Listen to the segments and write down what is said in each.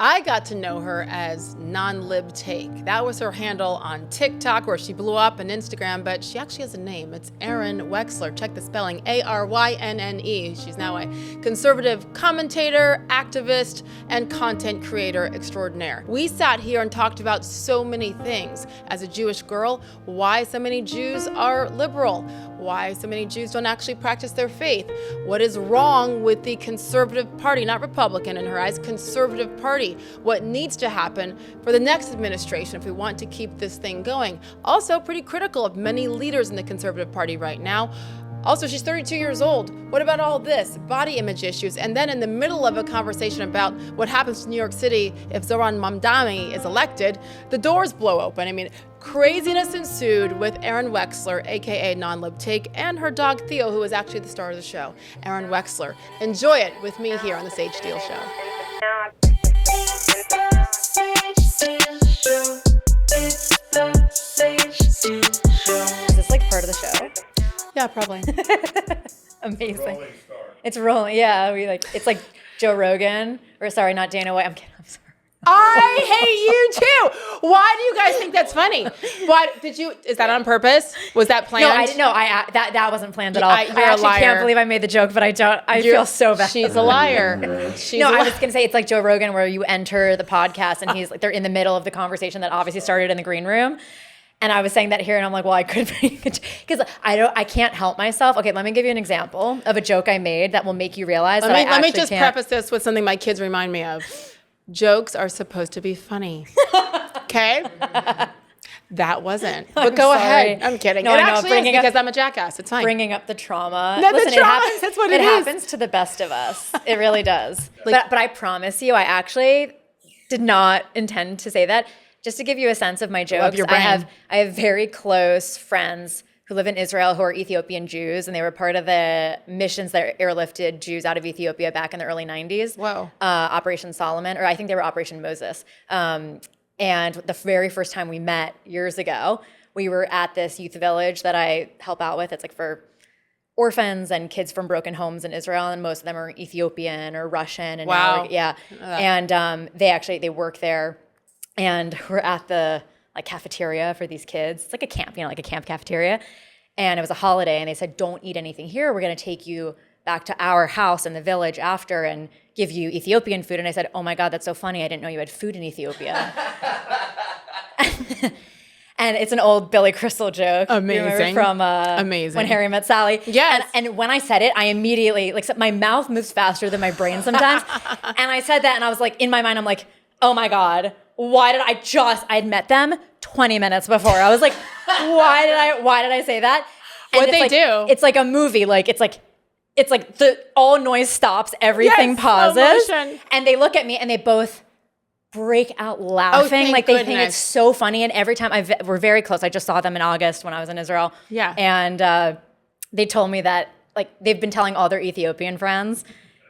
I got to know her as Lib Take. That was her handle on TikTok, where she blew up, and Instagram, but she actually has a name. It's Arynne Wexler. Check the spelling, Arynne. She's now a conservative commentator, activist, and content creator extraordinaire. We sat here and talked about so many things. As a Jewish girl, why so many Jews are liberal, why so many Jews don't actually practice their faith, what is wrong with the conservative party, not Republican in her eyes, conservative party, what needs to happen for the next administration if we want to keep this thing going. Also pretty critical of many leaders in the conservative party right now. Also, she's 32 years old. What about all this? Body image issues. And then in the middle of a conversation about what happens to New York City if Zohran Mamdani is elected, the doors blow open. I mean, craziness ensued with Arynne Wexler, AKA Lib Take, and her dog Theo, who is actually the star of the show. Arynne Wexler. Enjoy it with me here on the Sage Steele Show. Is this like part of the show? Yeah, probably. Amazing. It's rolling. Yeah, it's like Joe Rogan, or sorry, not Dana White. I'm kidding. I'm sorry. I hate you too. Why do you guys think that's funny? What is that on purpose? Was that planned? No, I didn't know. That wasn't planned at all. I you're actually a liar. Can't believe I made the joke, but I don't. I feel so bad. She's a liar. I was gonna say it's like Joe Rogan, where you enter the podcast and he's like, they're in the middle of the conversation that obviously started in the green room. And I was saying that here, and I'm like, well, I could be, because I can't help myself. Okay, let me give you an example of a joke I made that will make you realize that I actually can't. Let me just preface this with something my kids remind me of. Jokes are supposed to be funny. Okay? That wasn't. But go ahead. I'm kidding. No, it I know, actually is because I'm a jackass. It's fine. Bringing up the trauma. No, Listen, the trauma. it happens. That's what it is. happens to the best of us. It really does. But I promise you, I actually did not intend to say that. Just to give you a sense of my jokes, Love your brain. I have very close friends who live in Israel who are Ethiopian Jews, and they were part of the missions that airlifted Jews out of Ethiopia back in the early 90s. Whoa. Operation Solomon, or I think they were Operation Moses. And the very first time we met years ago, we were at this youth village that I help out with. It's like for orphans and kids from broken homes in Israel, and most of them are Ethiopian or Russian. And wow. And they work there. And we're at the cafeteria for these kids. It's like a camp, like a camp cafeteria. And it was a holiday, and they said, don't eat anything here. We're going to take you back to our house in the village after and give you Ethiopian food. And I said, oh my God, that's so funny. I didn't know you had food in Ethiopia. And it's an old Billy Crystal joke. Amazing. From Amazing. When Harry Met Sally. Yes. And when I said it, I immediately, my mouth moves faster than my brain sometimes. And I said that, and I was like, in my mind, I'm like, oh my God. I'd met them 20 minutes before. I was like, why did I say that? And What'd they do? It's like a movie. It's like all noise stops, everything pauses. And they look at me and they both break out laughing. Thank they goodness. think it's so funny. And every time we're very close. I just saw them in August when I was in Israel. Yeah. And they told me that they've been telling all their Ethiopian friends,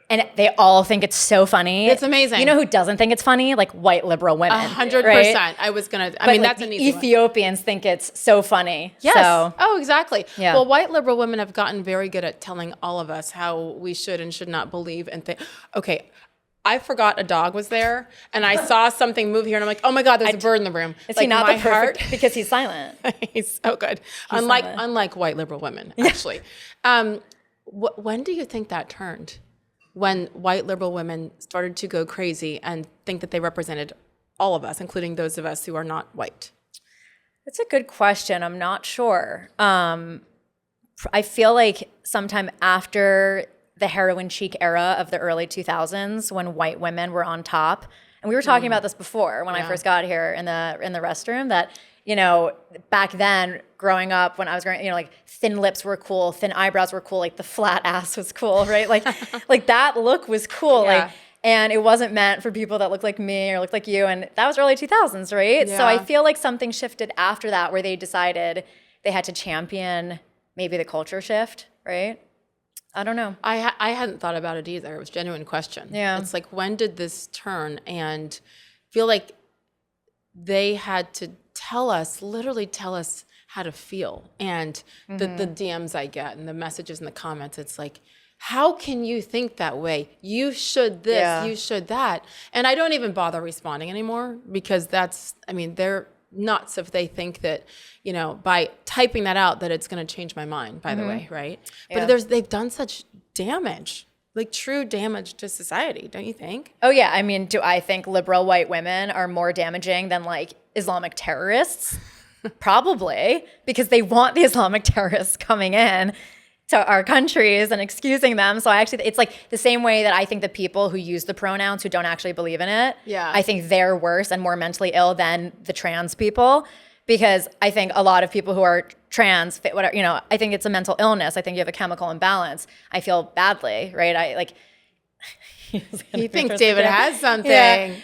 and they all think it's so funny. It's amazing. You know who doesn't think it's funny? White liberal women. 100%. Right? That's an easy one. Ethiopians think it's so funny. Yes. So, oh, exactly. Yeah. Well, white liberal women have gotten very good at telling all of us how we should and should not believe and think. Okay, I forgot a dog was there, and I saw something move here, and I'm like, oh my God, there's a bird in the room. Is he not the perfect? Because he's silent. He's so good. Unlike white liberal women, actually. When do you think that turned? When white liberal women started to go crazy and think that they represented all of us, including those of us who are not white? That's a good question. I'm not sure. I feel like sometime after the heroin chic era of the early 2000s, when white women were on top, and we were talking about this before when I first got here in the restroom, that back then, growing up, when I was growing, thin lips were cool, thin eyebrows were cool, the flat ass was cool, right? That look was cool, Yeah. and it wasn't meant for people that looked like me or looked like you, and that was early 2000s, right? Yeah. So I feel like something shifted after that, where they decided they had to champion maybe the culture shift, right? I don't know. I hadn't thought about it either. It was a genuine question. Yeah. It's when did this turn? And feel like they had to literally tell us how to feel. And the DMs I get and the messages and the comments, it's like, How can you think that way? You should this, you should that. And I don't even bother responding anymore because they're nuts if they think that, by typing that out that it's going to change my mind, by the way, right? Yeah. But they've done such damage, like true damage to society, don't you think? Oh, yeah. I mean, do I think liberal white women are more damaging than like Islamic terrorists? Probably, because they want the Islamic terrorists coming in to our countries and excusing them. So it's like the same way that I think the people who use the pronouns who don't actually believe in it, I think they're worse and more mentally ill than the trans people, because I think a lot of people who are trans, I think it's a mental illness. I think you have a chemical imbalance. I feel badly, right? He thinks David has something. Yeah.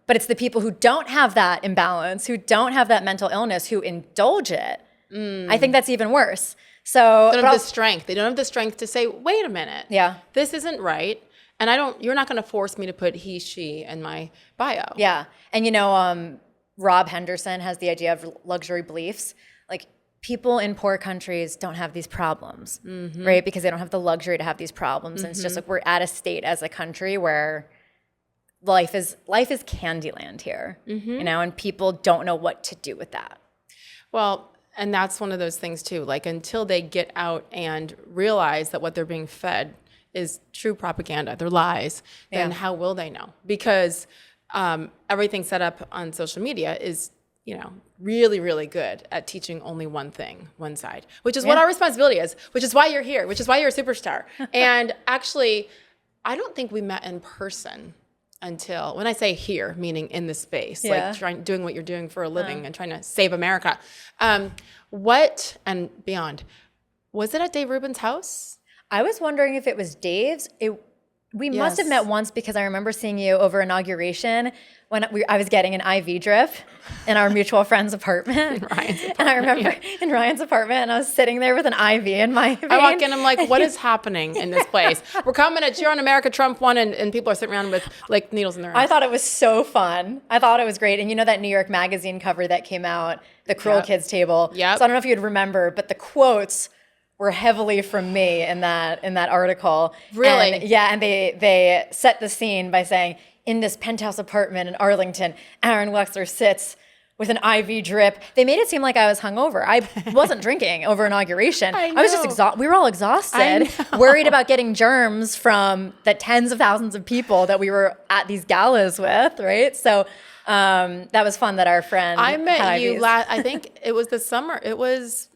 But it's the people who don't have that imbalance, who don't have that mental illness, who indulge it. I think that's even worse. So they don't have the strength. They don't have the strength to say, wait a minute. Yeah. This isn't right. And you're not going to force me to put he, she in my bio. Yeah. And Rob Henderson has the idea of luxury beliefs. Like, people in poor countries don't have these problems, right? Because they don't have the luxury to have these problems. And it's just like we're at a state as a country where life is Candyland here, and people don't know what to do with that. Well, and that's one of those things too, like until they get out and realize that what they're being fed is true propaganda, they're lies, then how will they know? Because everything set up on social media is, really, really good at teaching only one thing, one side, which is what our responsibility is, which is why you're here, which is why you're a superstar. And actually, I don't think we met in person until, when I say here, meaning in this space, like doing what you're doing for a living and trying to save America. What, and beyond, was it at Dave Rubin's house? I was wondering if it was Dave's. We must have met once, because I remember seeing you over inauguration when I was getting an IV drip in our mutual friend's apartment. And I remember in Ryan's apartment, and I was sitting there with an IV in my vein. I walk in, I'm like, what is happening in this place? We're coming to cheer on America, Trump won, and people are sitting around with like needles in their eyes. I thought it was so fun. I thought it was great. And that New York Magazine cover that came out, the Cruel Kids table. So I don't know if you'd remember, but the quotes were heavily from me in that article. Really? And they set the scene by saying, in this penthouse apartment in Arlington, Arynne Wexler sits with an IV drip. They made it seem like I was hungover. I wasn't drinking over inauguration. I was just exhausted. We were all exhausted, worried about getting germs from the tens of thousands of people that we were at these galas with, right? So that was fun that our friend I met you I think it was the summer. It was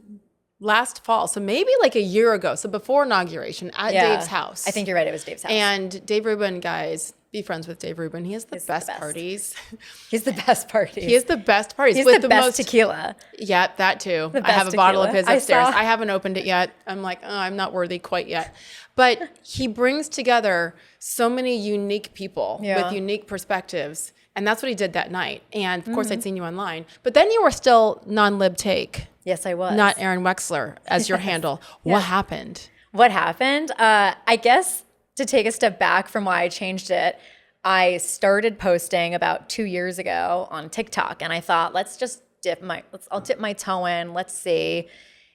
last fall, so maybe like a year ago, so before inauguration at Dave's house. I think you're right, it was Dave's house. And Dave Rubin, guys, be friends with Dave Rubin. He has the best parties. He's the best parties. He has the best parties. He's with the best tequila. Yeah, that too. I have a bottle of his upstairs. I haven't opened it yet. I'm like, I'm not worthy quite yet. But he brings together so many unique people with unique perspectives. And that's what he did that night. And of course, I'd seen you online. But then you were still non-Lib Take. Yes, I was. Not Arynne Wexler as your handle. What happened? What happened? I guess to take a step back from why I changed it, I started posting about 2 years ago on TikTok, and I thought, I'll dip my toe in, let's see.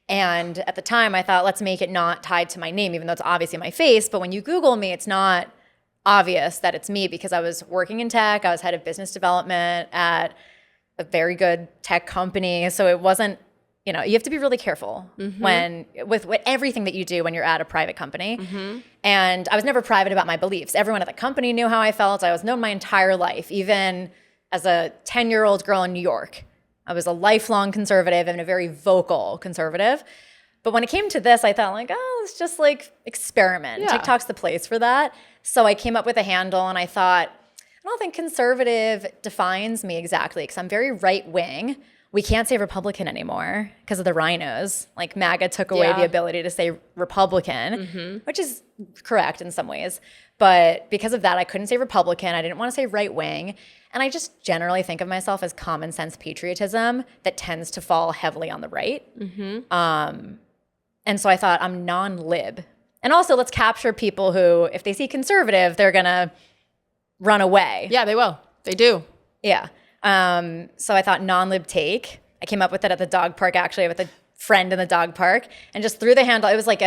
And at the time, I thought, let's make it not tied to my name, even though it's obviously my face. But when you Google me, it's not obvious that it's me, because I was working in tech. I was head of business development at a very good tech company. So it wasn't, you have to be really careful with everything that you do when you're at a private company. And I was never private about my beliefs. Everyone at the company knew how I felt. I was known my entire life, even as a 10-year-old girl in New York. I was a lifelong conservative and a very vocal conservative. But when it came to this, I thought let's just experiment. Yeah. TikTok's the place for that. So I came up with a handle, and I thought, I don't think conservative defines me exactly, because I'm very right-wing. We can't say Republican anymore because of the rhinos. MAGA took away the ability to say Republican, which is correct in some ways. But because of that, I couldn't say Republican. I didn't want to say right-wing. And I just generally think of myself as common sense patriotism that tends to fall heavily on the right. And so I thought, I'm non-lib. And also, let's capture people who, if they see conservative, they're going to run away. Yeah, they will. They do. Yeah. So I thought non-Lib Take. I came up with it at the dog park, actually, with friend in the dog park and just threw the handle. It was like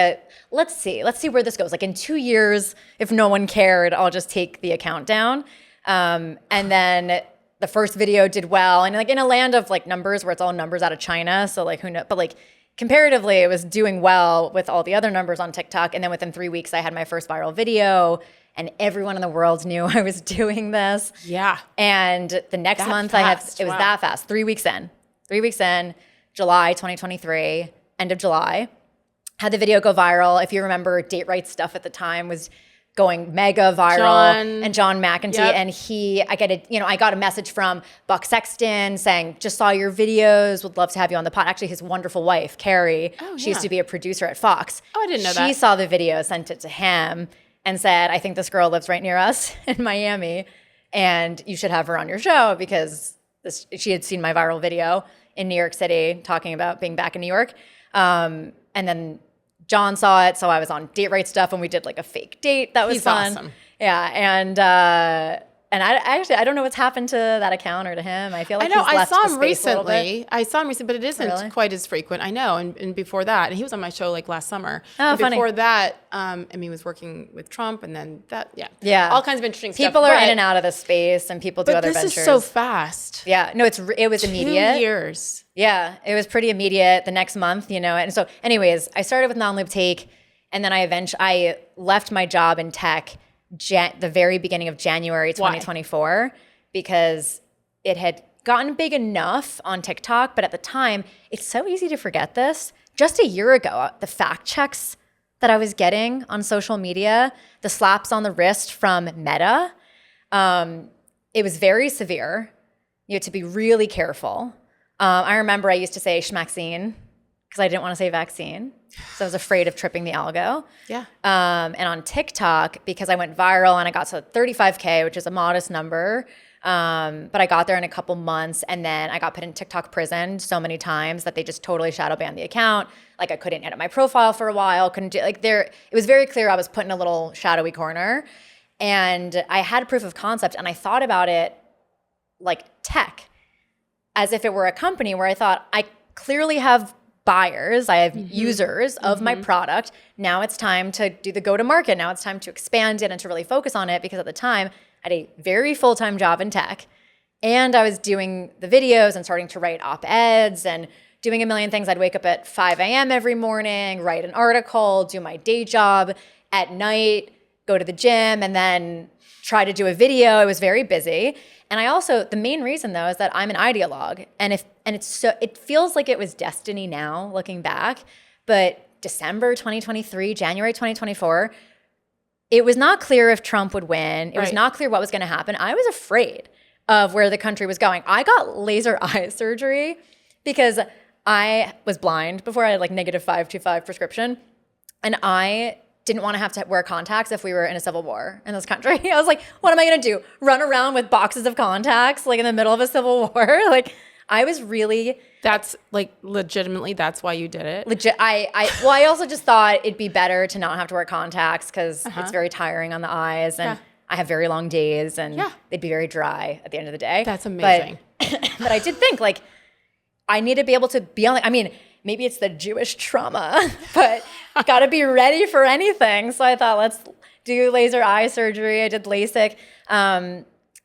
let's see where this goes. Like in 2 years, if no one cared, I'll just take the account down. And then the first video did well. And like in a land of like numbers where it's all numbers out of China. So like who knows, but like comparatively it was doing well with all the other numbers on TikTok. And then within 3 weeks, I had my first viral video and everyone in the world knew I was doing this. Yeah. And the next month it was that fast, 3 weeks in, July 2023, end of July, had the video go viral. If you remember, Date Right Stuff at the time was going mega viral, and John McEntee, and I got a message from Buck Sexton saying, just saw your videos, would love to have you on the pod. Actually, his wonderful wife, Carrie, she used to be a producer at Fox. Oh, I didn't know that. She saw the video, sent it to him, and said, I think this girl lives right near us in Miami, and you should have her on your show because she had seen my viral video in New York City talking about being back in New York. And then John saw it, so I was on Date Right Stuff, and we did like a fake date. That was fun. Awesome. Yeah, and I don't know what's happened to that account or to him. I feel like I saw him recently. But it isn't Really? quite as frequent. I know. And before that, and he was on my show like last summer. Oh, and funny. Before that, he was working with Trump, and then Yeah. all kinds of interesting stuff. People are in and out of the space, and people do other ventures. But this is so fast. Yeah, no, it was immediate. 2 years. Yeah, it was pretty immediate the next month, And so anyways, I started with Lib Take, and then I left my job in tech the very beginning of January 2024 because it had gotten big enough on TikTok, but at the time, it's so easy to forget this. Just a year ago, the fact checks that I was getting on social media, the slaps on the wrist from Meta, it was very severe. You had to be really careful. I remember I used to say schmaxine because I didn't want to say vaccine. So I was afraid of tripping the algo. Yeah. And on TikTok, because I went viral and I got to 35K, which is a modest number, but I got there in a couple months, and then I got put in TikTok prison so many times that they just totally shadow banned the account. Like I couldn't edit my profile for a while. It was very clear I was put in a little shadowy corner. And I had proof of concept, and I thought about it like tech, as if it were a company where I thought I clearly have buyers, I have users of my product. Now it's time to do the go-to-market. Now it's time to expand it and to really focus on it, because at the time I had a very full-time job in tech, and I was doing the videos and starting to write op-eds and doing a million things. I'd wake up at 5 a.m. every morning, write an article, do my day job at night, go to the gym, and then try to do a video. It was very busy. And I also, the main reason though, is that I'm an ideologue, it feels like it was destiny now, looking back, but December 2023, January 2024, it was not clear if Trump would win. It was not clear what was going to happen. I was afraid of where the country was going. I got laser eye surgery because I was blind before. I had like -525 prescription, and I didn't want to have to wear contacts if we were in a civil war in this country. I was like, what am I going to do? Run around with boxes of contacts like in the middle of a civil war? Like I was really... That's like legitimately, that's why you did it? Legit. I also just thought it'd be better to not have to wear contacts because it's very tiring on the eyes, and I have very long days, and they'd be very dry at the end of the day. That's amazing. But I did think like I need to be able to be on, maybe it's the Jewish trauma, but got to be ready for anything. So I thought, let's do laser eye surgery. I did LASIK.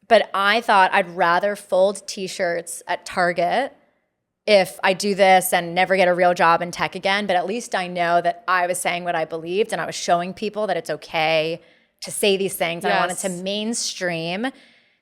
But I thought I'd rather fold t-shirts at Target if I do this and never get a real job in tech again. But at least I know that I was saying what I believed, and I was showing people that it's okay to say these things. Yes. I wanted to mainstream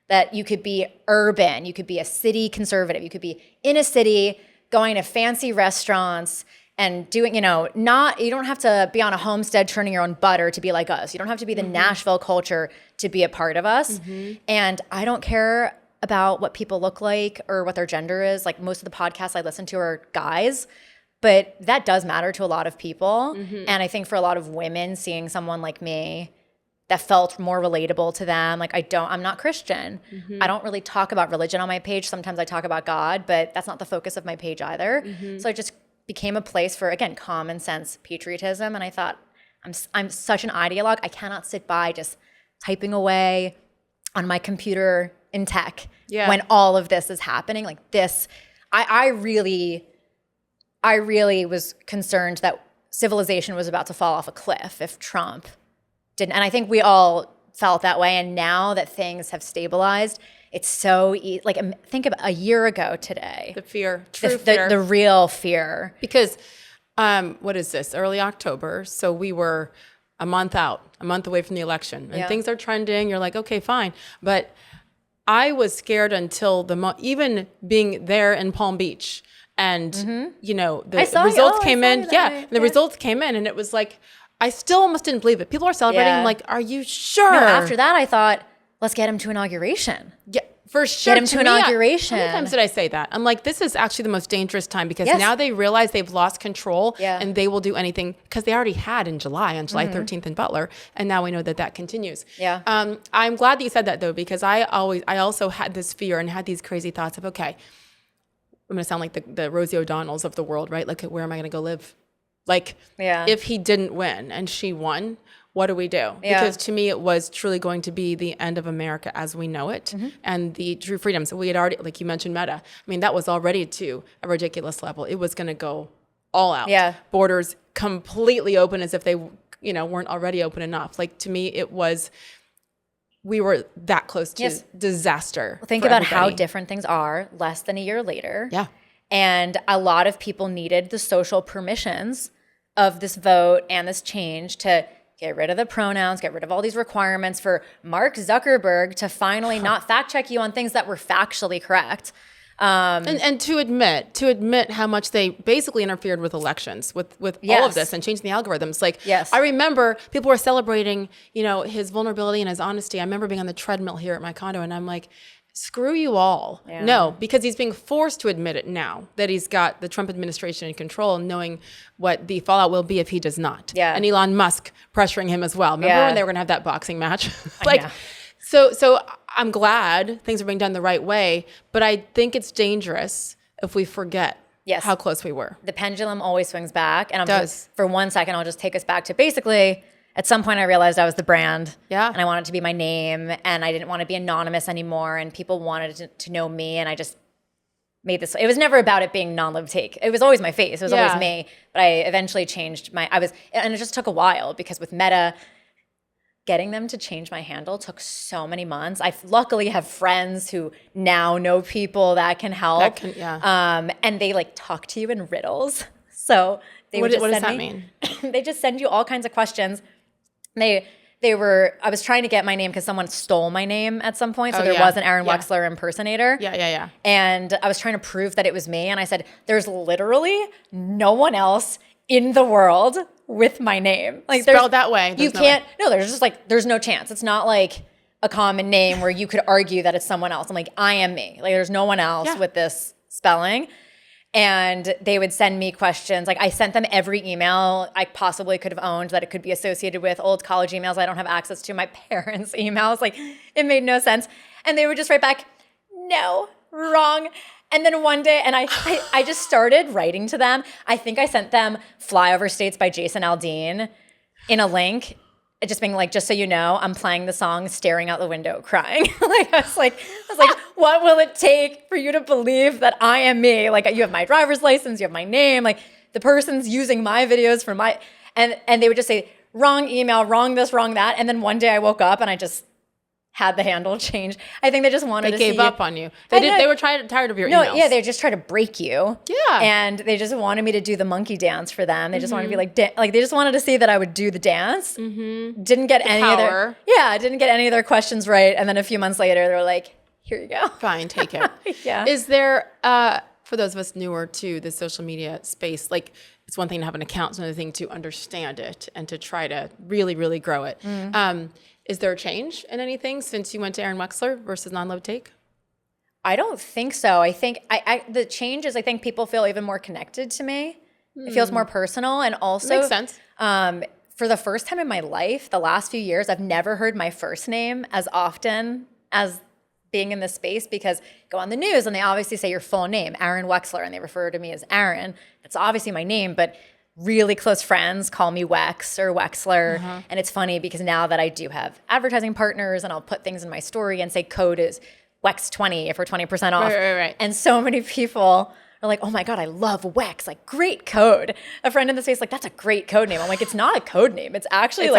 that you could be urban, you could be a city conservative, you could be in a city going to fancy restaurants and doing, you don't have to be on a homestead churning your own butter to be like us. You don't have to be the Nashville culture to be a part of us. And I don't care about what people look like or what their gender is. Like most of the podcasts I listen to are guys, but that does matter to a lot of people. And I think for a lot of women, seeing someone like me that felt more relatable to them. Like I'm not Christian. I don't really talk about religion on my page. Sometimes I talk about God, but that's not the focus of my page either. So it just became a place for, again, common sense patriotism. And I thought, I'm such an ideologue. I cannot sit by just typing away on my computer in tech when all of this is happening. Like this, I really I really was concerned that civilization was about to fall off a cliff if Trump didn't. And I think we all felt that way. And now that things have stabilized, it's so like think about a year ago today. The fear, true fear. The real fear. Because what is this? Early October. So we were a month away from the election. And things are trending. You're like, okay, fine. But I was scared until even being there in Palm Beach. And, the results came in. And the results came in. And it was like, I still almost didn't believe it. People are celebrating. Yeah. I'm like, are you sure? No, after that, I thought, let's get him to inauguration. Yeah, for sure. Get him to inauguration. How many times did I say that? I'm like, this is actually the most dangerous time because now they realize they've lost control and they will do anything because they already had in July, on July 13th in Butler. And now we know that continues. Yeah. I'm glad that you said that though, because I also had this fear and had these crazy thoughts of, okay, I'm going to sound like the Rosie O'Donnells of the world, right? Like, where am I going to go live? Like, if he didn't win and she won, what do we do? Because to me, it was truly going to be the end of America as we know it and the true freedoms. We had already, like you mentioned, Meta. I mean, that was already to a ridiculous level. It was going to go all out. Yeah. Borders completely open as if they, weren't already open enough. Like, to me, we were that close to disaster. Well, think about how different things are less than a year later. Yeah. And a lot of people needed the social permissions of this vote and this change to get rid of the pronouns, get rid of all these requirements for Mark Zuckerberg to finally not fact check you on things that were factually correct. And to admit how much they basically interfered with elections, with all of this and changing the algorithms. Like, I remember people were celebrating, his vulnerability and his honesty. I remember being on the treadmill here at my condo and I'm like, screw you all. Yeah. No, because he's being forced to admit it now that he's got the Trump administration in control, knowing what the fallout will be if he does not. Yeah. And Elon Musk pressuring him as well. Remember when they were going to have that boxing match? So I'm glad things are being done the right way, but I think it's dangerous if we forget how close we were. The pendulum always swings back. And for 1 second, I'll just take us back to basically, at some point I realized I was the brand. Yeah. And I wanted to be my name and I didn't want to be anonymous anymore and people wanted to know me and I just made this. It was never about it being non-Lib Take. It was always my face. It was always me. But I eventually changed and it just took a while because with Meta, getting them to change my handle took so many months. I luckily have friends who now know people that can help. And they like talk to you in riddles. So what does that mean? They just send you all kinds of questions. I was trying to get my name because someone stole my name at some point. So there was an Arynne Wexler impersonator. Yeah. And I was trying to prove that it was me. And I said, there's literally no one else in the world with my name. Like spelled that way. There's no chance. It's not like a common name where you could argue that it's someone else. I'm like, I am me. Like there's no one else with this spelling. And they would send me questions. Like I sent them every email I possibly could have owned that it could be associated with old college emails I don't have access to, my parents' emails. Like it made no sense. And they would just write back, no, wrong. And then one day, and I just started writing to them. I think I sent them Flyover States by Jason Aldean in a link. Just being like, just so you know, I'm playing the song, staring out the window, crying. I was like, what will it take for you to believe that I am me? Like, you have my driver's license, you have my name. Like, the person's using my videos for my, and they would just say, wrong email, wrong this, wrong that. And then one day I woke up and I just had the handle changed. I think they just wanted to see. They gave up on you. They were tired of your emails. Yeah, they just tried to break you. Yeah. And they just wanted me to do the monkey dance for them. They just wanted to be like they just wanted to see that I would do the dance. Mm-hmm. Didn't get any of their questions right. And then a few months later, they were like, here you go. Fine, take it. Yeah. Is there, for those of us newer to the social media space, like it's one thing to have an account, it's another thing to understand it and to try to really, really grow it. Is there a change in anything since you went to Arynne Wexler versus non-Lib Take? I don't think so. I think the change is I think people feel even more connected to me. It feels more personal and also makes sense. For the first time in my life, the last few years, I've never heard my first name as often as being in this space because go on the news and they obviously say your full name, Arynne Wexler, and they refer to me as Arynne. That's obviously my name, but really close friends call me Wex or Wexler. Uh-huh. And it's funny because now that I do have advertising partners and I'll put things in my story and say code is Wex20 for 20% off. Right. And so many people are like, oh my God, I love Wex, like great code. A friend in the space like, that's a great code name. I'm like, it's not a code name. It's actually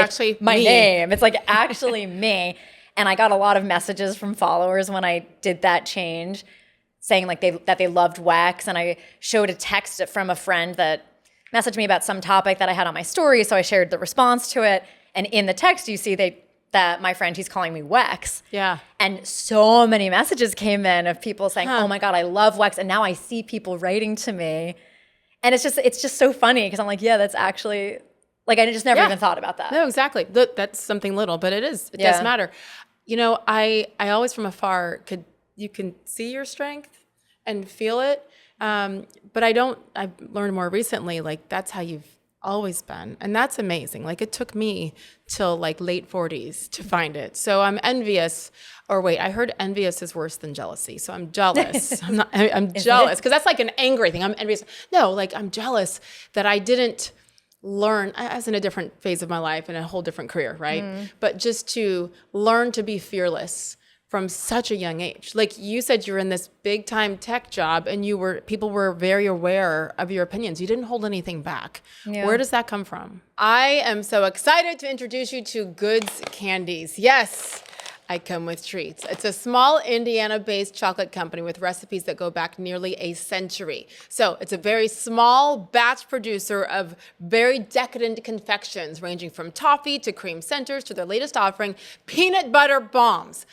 my name. It's like actually me. And I got a lot of messages from followers when I did that change saying like that they loved Wex. And I showed a text from a friend that messaged me about some topic that I had on my story. So I shared the response to it. And in the text, you see that my friend, he's calling me Wex. Yeah. And so many messages came in of people saying, oh my God, I love Wex. And now I see people writing to me. And it's just so funny because I'm like, yeah, that's actually, like, I just never even thought about that. No, exactly. That's something little, but it does matter. You know, I always from afar you can see your strength and feel it. But I've learned more recently, like that's how you've always been. And that's amazing. Like it took me till like late 40s to find it. So I'm envious, I heard envious is worse than jealousy. So I'm jealous. I'm jealous because that's like an angry thing. I'm envious. No, like I'm jealous that I didn't learn. I was in a different phase of my life and a whole different career, right? But just to learn to be fearless from such a young age. Like you said, you're in this big time tech job and people were very aware of your opinions. You didn't hold anything back. Yeah. Where does that come from? I am so excited to introduce you to Goods Candies. Yes, I come with treats. It's a small Indiana-based chocolate company with recipes that go back nearly a century. So it's a very small batch producer of very decadent confections ranging from toffee to cream centers to their latest offering, peanut butter bombs.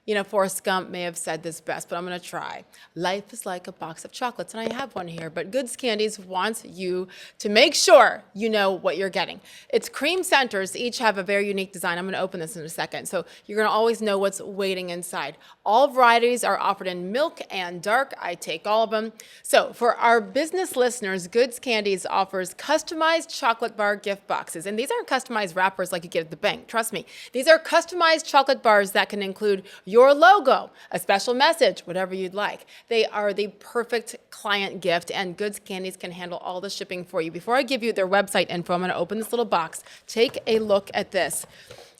You know, Forrest Gump may have said this best, but I'm going to try. Life is like a box of chocolates, and I have one here, but Goods Candies wants you to make sure you know what you're getting. Its cream centers each have a very unique design. I'm going to open this in a second, so you're going to always know what's waiting inside. All varieties are offered in milk and dark. I take all of them. So for our business listeners, Goods Candies offers customized chocolate bar gift boxes, and these aren't customized wrappers like you get at the bank. Trust me. These are customized chocolate bars that can include your logo, a special message, whatever you'd like. They are the perfect client gift, and Goods Candies can handle all the shipping for you. Before I give you their website info, I'm going to open this little box. Take a look at this.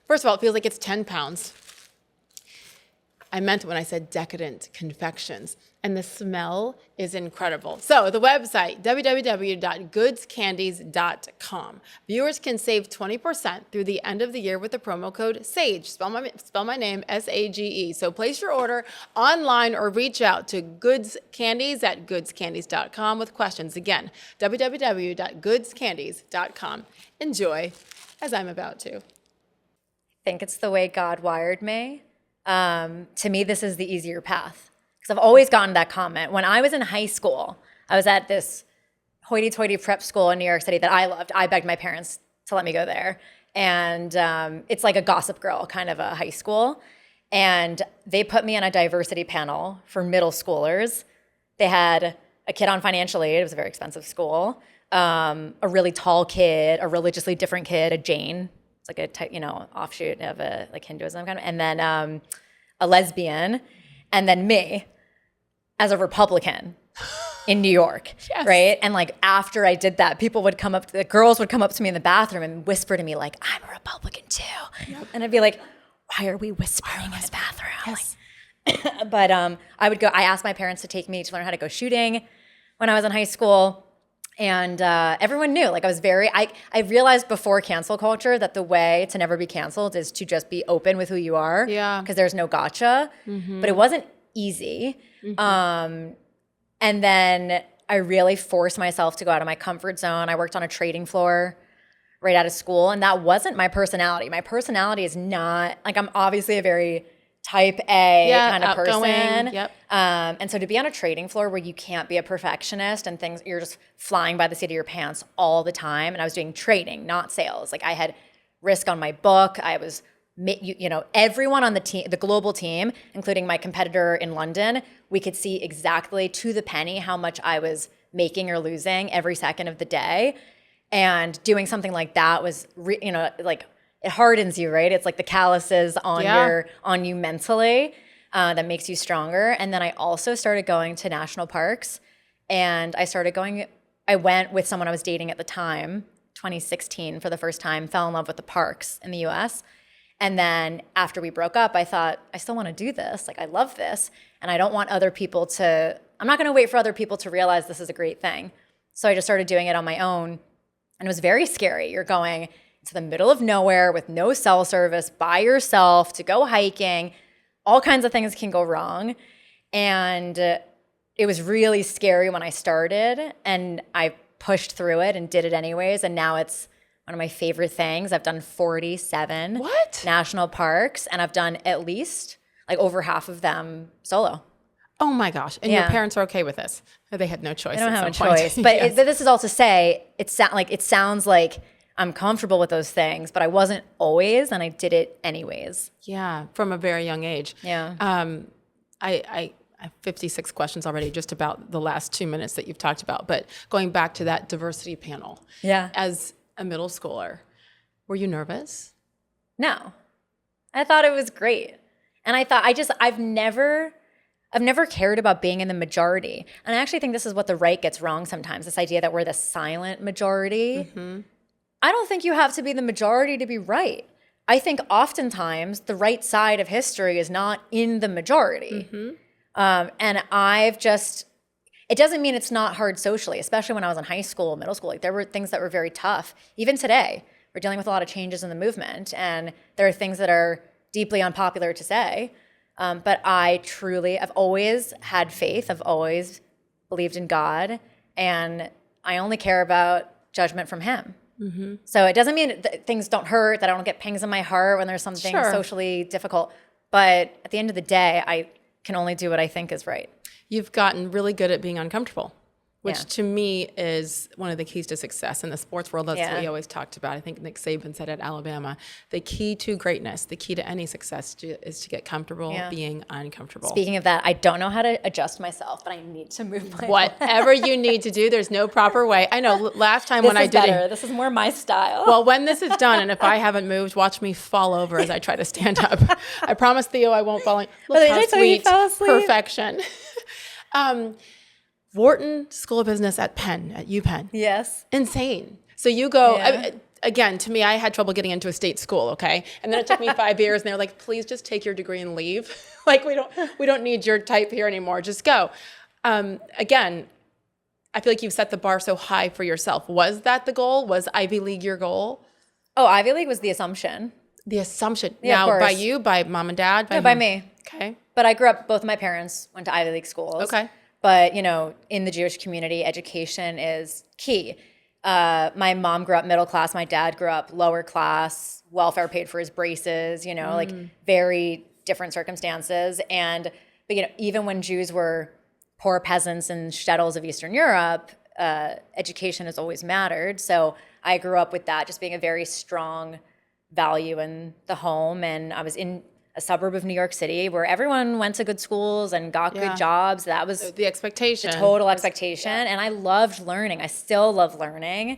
First of all, it feels like it's 10 pounds. I meant it when I said decadent confections. And the smell is incredible. So the website, www.goodscandies.com. Viewers can save 20% through the end of the year with the promo code SAGE. Spell my name, S-A-G-E. So place your order online or reach out to Goods Candies at goodscandies.com with questions. Again, www.goodscandies.com. Enjoy, as I'm about to. I think it's the way God wired me. To me, this is the easier path. Because I've always gotten that comment. When I was in high school, I was at this hoity-toity prep school in New York City that I loved. I begged my parents to let me go there. And it's like a Gossip Girl kind of a high school. And they put me on a diversity panel for middle schoolers. They had a kid on financial aid. It was a very expensive school. A really tall kid, a religiously different kid, a Jain. It's like a type, offshoot of a like Hinduism kind of. And then a lesbian. And then me as a Republican in New York, yes. Right? And like after I did that, the girls would come up to me in the bathroom and whisper to me like, I'm a Republican too. Yep. And I'd be like, why are we whispering in the bathroom? Yes. Like, but I asked my parents to take me to learn how to go shooting when I was in high school. And everyone knew, like I realized before cancel culture that the way to never be canceled is to just be open with who you are. Yeah. Because there's no gotcha. Mm-hmm. But it wasn't easy. Mm-hmm. And then I really forced myself to go out of my comfort zone. I worked on a trading floor right out of school. And that wasn't my personality. My personality is not, like I'm obviously a very type A kind of person. Yep. And so to be on a trading floor where you can't be a perfectionist and things, you're just flying by the seat of your pants all the time. And I was doing trading, not sales. Like I had risk on my book. I was, everyone on the team, the global team, including my competitor in London, we could see exactly to the penny how much I was making or losing every second of the day. And doing something like that was, it hardens you, right? It's like the calluses on you mentally that makes you stronger. And then I also started going to national parks, and I went with someone I was dating at the time, 2016 for the first time, fell in love with the parks in the US. And then after we broke up, I thought, I still want to do this. Like, I love this. And I don't want other people to I'm not going to wait for other people to realize this is a great thing. So I just started doing it on my own. And it was very scary. You're going to the middle of nowhere with no cell service by yourself to go hiking. All kinds of things can go wrong. And it was really scary when I started. And I pushed through it and did it anyways. And now it's one of my favorite things. I've done 47 national parks. And I've done at least like over half of them solo. Oh my gosh. And your parents are okay with this? They had no choice. They don't have a choice. But this is all to say, it sounds like I'm comfortable with those things, but I wasn't always, and I did it anyways. Yeah, from a very young age. Yeah. I have 56 questions already just about the last 2 minutes that you've talked about. But going back to that diversity panel. Yeah. As a middle schooler, were you nervous? No. I thought it was great. And I thought, I've never cared about being in the majority. And I actually think this is what the right gets wrong sometimes, this idea that we're the silent majority. Mm-hmm. I don't think you have to be the majority to be right. I think oftentimes the right side of history is not in the majority. Mm-hmm. And it doesn't mean it's not hard socially, especially when I was in high school, middle school. Like there were things that were very tough. Even today, we're dealing with a lot of changes in the movement. And there are things that are deeply unpopular to say. But I've always had faith. I've always believed in God. And I only care about judgment from him. Mm-hmm. So it doesn't mean that things don't hurt, that I don't get pangs in my heart when there's something socially difficult. But at the end of the day, I can only do what I think is right. You've gotten really good at being uncomfortable, which to me is one of the keys to success in the sports world. That's what we always talked about. I think Nick Saban said at Alabama, the key to greatness, the key to any success is to get comfortable being uncomfortable. Speaking of that, I don't know how to adjust myself, but I need to move my Whatever you need to do, there's no proper way. I know last time when I did it. This is more my style. Well, when this is done, and if I haven't moved, watch me fall over as I try to stand up. I promise Theo I won't fall. Look how sweet. Perfection. Wharton School of Business at UPenn. Yes. Insane. So you go, again, to me, I had trouble getting into a state school, okay? And then it took me 5 years, and they're like, please just take your degree and leave. Like, we don't need your type here anymore. Just go. Again, I feel like you've set the bar so high for yourself. Was that the goal? Was Ivy League your goal? Oh, Ivy League was the assumption. The assumption. Yeah, now, by you, by mom and dad? By me. Okay. But I grew up, both of my parents went to Ivy League schools. Okay. But, in the Jewish community, education is key. My mom grew up middle class. My dad grew up lower class, welfare paid for his braces, like very different circumstances. But even when Jews were poor peasants in shtetls of Eastern Europe, education has always mattered. So I grew up with that just being a very strong value in the home. And I was in a suburb of New York City where everyone went to good schools and got good jobs. That was the expectation. The total expectation. And I loved learning. I still love learning.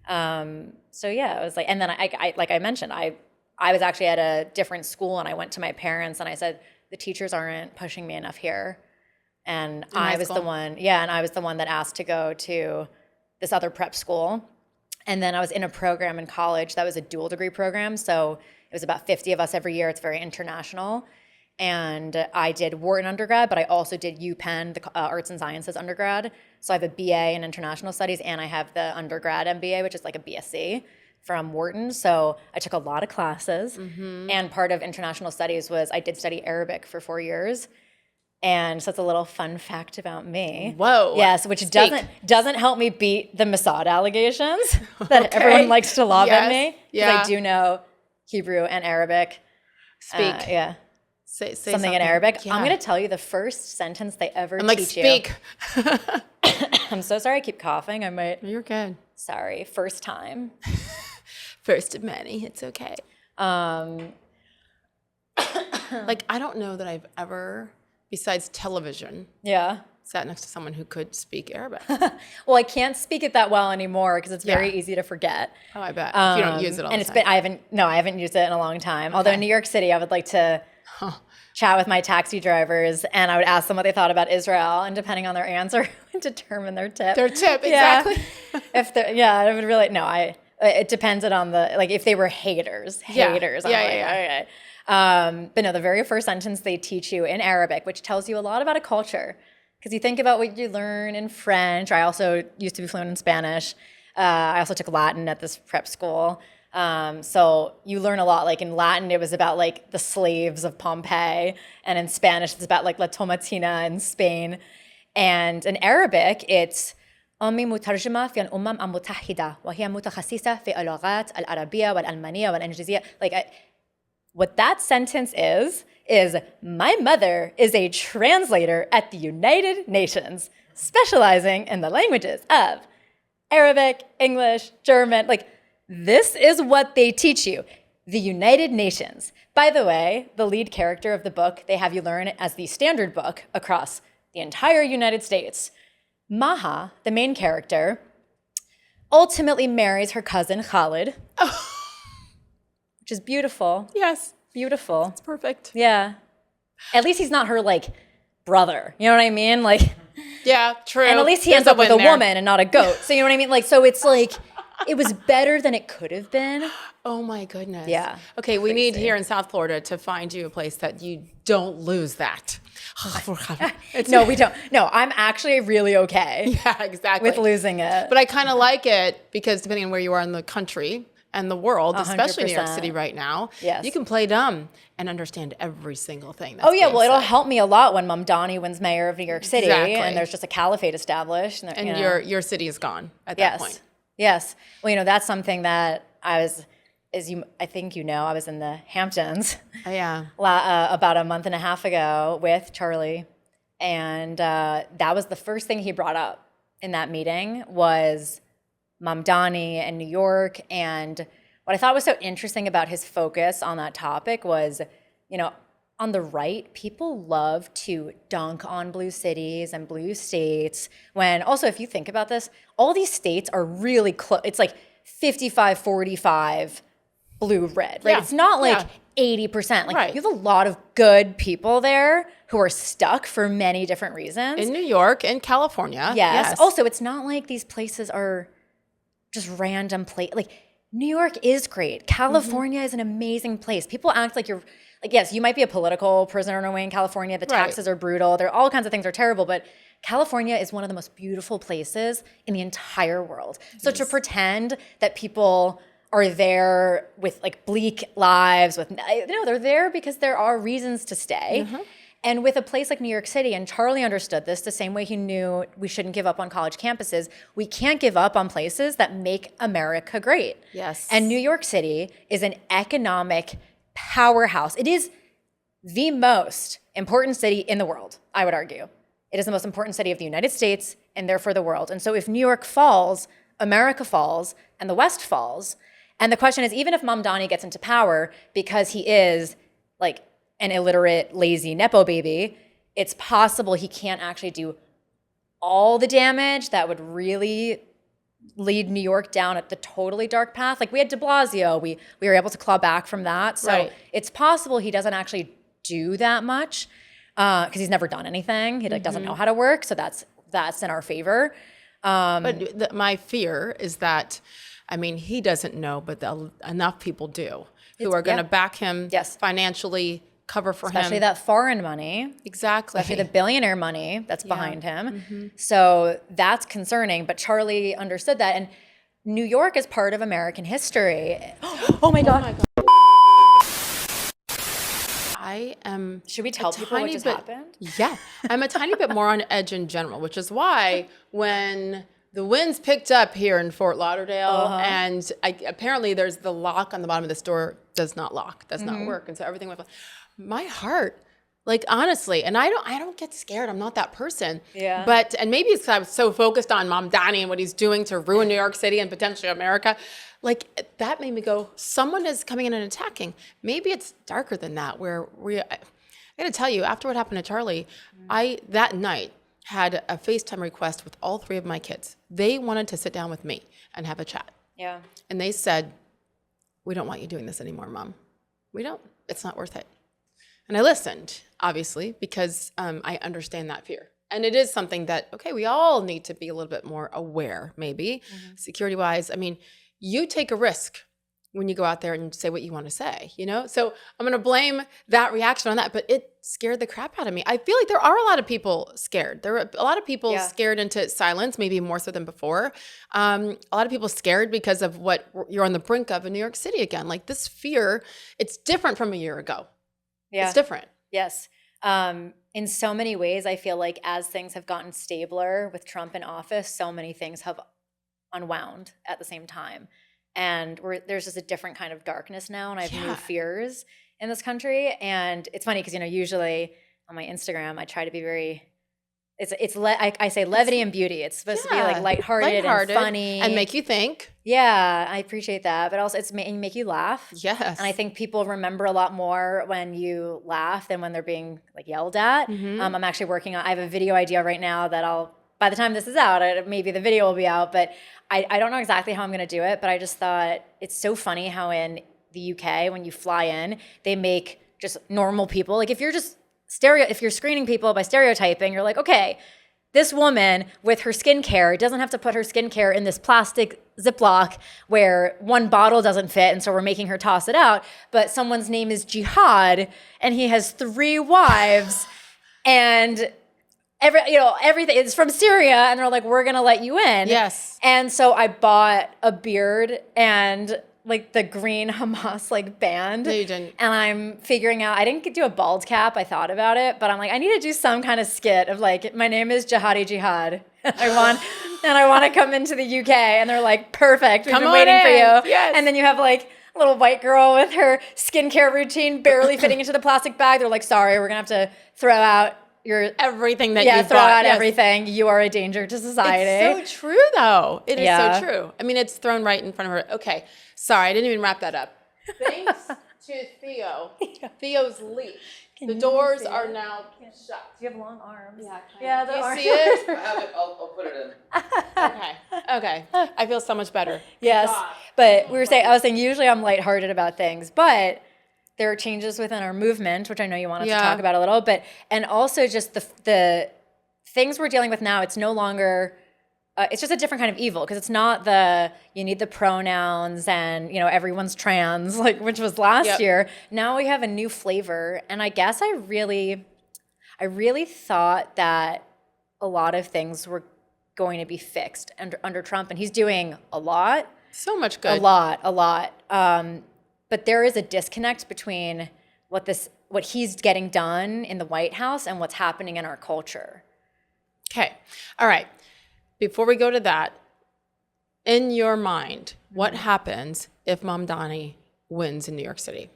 So it was like, and then I like I mentioned, I was actually at a different school and I went to my parents and I said, the teachers aren't pushing me enough here. And I was the one that asked to go to this other prep school. And then I was in a program in college that was a dual degree program. So it was about 50 of us every year. It's very international. And I did Wharton undergrad, but I also did UPenn, the Arts and Sciences undergrad. So I have a BA in International Studies and I have the undergrad MBA, which is like a BSc from Wharton. So I took a lot of classes. Mm-hmm. And part of International Studies was I did study Arabic for 4 years. And so it's a little fun fact about me. Whoa. Yes, which doesn't help me beat the Mossad allegations that everyone likes to lob at me. Yeah. I do know Hebrew and Arabic. Speak. Say something in Arabic. Yeah. I'm going to tell you the first sentence they ever teach you. Speak. I'm so sorry I keep coughing. I might. You're good. Sorry. First time. First of many. It's okay. I don't know that I've ever, besides television, sat next to someone who could speak Arabic. Well, I can't speak it that well anymore because it's very easy to forget. Oh, I bet. If you don't use it all the time. I haven't used it in a long time. Okay. Although in New York City, I would like to chat with my taxi drivers and I would ask them what they thought about Israel, and depending on their answer, would determine their tip. Exactly. It would really, it depends on if they were haters. Okay. But no, the very first sentence they teach you in Arabic, which tells you a lot about a culture, Because you think about what you learn in French. I also used to be fluent in Spanish. I also took Latin at this prep school. So you learn a lot. Like in Latin, it was about like the slaves of Pompeii. And in Spanish, it's about like La Tomatina in Spain. And in Arabic, it's أمي مترجمة في الأمم المتحدة وهي متخصصة في اللغات العربية والألمانية والإنجليزية. What that sentence is my mother is a translator at the United Nations, specializing in the languages of Arabic, English, German. Like, this is what they teach you. The United Nations. By the way, the lead character of the book, they have you learn it as the standard book across the entire United States. Maha, the main character, ultimately marries her cousin Khalid, which is beautiful. Yes. Beautiful. It's perfect. Yeah. At least he's not her, like, brother. You know what I mean? Like, yeah, true. and at least he ends up with a woman and not a goat. So you know what I mean? Like, so it's like, it was better than it could have been. Oh my goodness. Yeah. Okay, we need here in South Florida to find you a place that you don't lose that. No, we don't. No, I'm actually really okay. Yeah, exactly. With losing it. But I kind of like it because depending on where you are in the country and the world, 100%. especially New York City right now, yes, you can play dumb and understand every single thing. That's well, it'll help me a lot when Mamdani wins mayor of New York City, exactly, and there's just a caliphate established. And your city is gone at that point. Yes. Well, that's something that I think I was in the Hamptons about a month and a half ago with Charlie. And that was the first thing he brought up in that meeting was Mamdani and New York. And what I thought was so interesting about his focus on that topic was, on the right, people love to dunk on blue cities and blue states when also, if you think about this, all these states are really close. It's like 55-45 blue-red, right? Yeah. It's not like 80%. Like you have a lot of good people there who are stuck for many different reasons. In New York and California. Yes. Also, it's not like these places are just random places. Like New York is great. California is an amazing place. People act like you're like, yes, you might be a political prisoner in a way in California. The taxes are brutal. There are all kinds of things are terrible, but California is one of the most beautiful places in the entire world. So to pretend that people are there with like bleak lives, they're there because there are reasons to stay. Mm-hmm. And with a place like New York City, and Charlie understood this the same way he knew we shouldn't give up on college campuses, we can't give up on places that make America great. Yes. And New York City is an economic powerhouse. It is the most important city in the world, I would argue. It is the most important city of the United States and therefore the world. And so if New York falls, America falls, and the West falls. And the question is, even if Mamdani gets into power because he is like an illiterate, lazy Nepo baby, it's possible he can't actually do all the damage that would really lead New York down at the totally dark path. Like we had de Blasio, we were able to claw back from that. So it's possible he doesn't actually do that much because he's never done anything. He doesn't know how to work. So that's in our favor. But my fear is that, he doesn't know, but enough people do who are going to back him financially, cover for him. Especially that foreign money. Exactly. Especially the billionaire money that's behind him. Mm-hmm. So that's concerning. But Charlie understood that. And New York is part of American history. Oh my God. Should we tell people what just happened? Yeah. I'm a tiny bit more on edge in general, which is why when the winds picked up here in Fort Lauderdale, and apparently there's the lock on the bottom of this door does not work. And so everything went, my heart, like honestly, and I don't get scared. I'm not that person. Yeah. And maybe it's because I was so focused on Mamdani and what he's doing to ruin New York City and potentially America. Like that made me go, someone is coming in and attacking. Maybe it's darker than that I got to tell you, after what happened to Charlie, I that night had a FaceTime request with all three of my kids. They wanted to sit down with me and have a chat. Yeah. And they said, we don't want you doing this anymore, Mom. We don't. It's not worth it. And I listened, obviously, because I understand that fear. And it is something that, we all need to be a little bit more aware, maybe, security-wise. You take a risk when you go out there and say what you want to say, you know? So I'm going to blame that reaction on that, but it scared the crap out of me. I feel like there are a lot of people scared. There are a lot of people scared into silence, maybe more so than before. A lot of people scared because of what you're on the brink of in New York City again. Like this fear, it's different from a year ago. Yeah. It's different. Yes. In so many ways, I feel like as things have gotten stabler with Trump in office, so many things have unwound at the same time. And there's just a different kind of darkness now, and I have new fears in this country. And it's funny because, you know, usually on my Instagram, I try to be very, I say levity and beauty. It's supposed to be like lighthearted and funny. And make you think. Yeah, I appreciate that. But also it's make you laugh. Yes. And I think people remember a lot more when you laugh than when they're being like yelled at. Mm-hmm. I'm actually I have a video idea right now that by the time this is out, maybe the video will be out, but I don't know exactly how I'm going to do it, but I just thought it's so funny how in the UK, when you fly in, they make just normal people, like if you're screening people by stereotyping, you're like, okay, this woman with her skincare doesn't have to put her skincare in this plastic Ziploc where one bottle doesn't fit, and so we're making her toss it out, but someone's name is Jihad, and he has 3 wives, and everything is from Syria, and they're like, we're gonna let you in. Yes. And so I bought a beard and like the green Hamas like band. No, you didn't. And I'm figuring out, I didn't do a bald cap. I thought about it, but I'm like, I need to do some kind of skit of like, my name is Jihadi Jihad. I want to come into the UK, and they're like, perfect. We've been waiting for you. Yes. And then you have like a little white girl with her skincare routine barely fitting into the plastic bag. They're like, sorry, we're gonna have to throw out everything that you've throw got. out everything. You are a danger to society. It's so true, though. It is so true. I mean, it's thrown right in front of her. Okay, sorry, I didn't even wrap that up. Thanks to Theo. Theo's leak. The doors are now shut. You have long arms. Yeah. Do you see it? I have it. I'll put it in. Okay. I feel so much better. Yes, but I was saying usually I'm lighthearted about things, but there are changes within our movement, which I know you wanted to talk about a little bit, and also just the things we're dealing with now. It's no longer, it's just a different kind of evil, because it's not you need the pronouns and, you know, everyone's trans, like, which was last year. Now we have a new flavor, and I guess I really thought that a lot of things were going to be fixed under Trump, and he's doing a lot. So much good. A lot. But there is a disconnect between what he's getting done in the White House and what's happening in our culture. Okay. All right. Before we go to that, in your mind, what happens if Mamdani wins in New York City?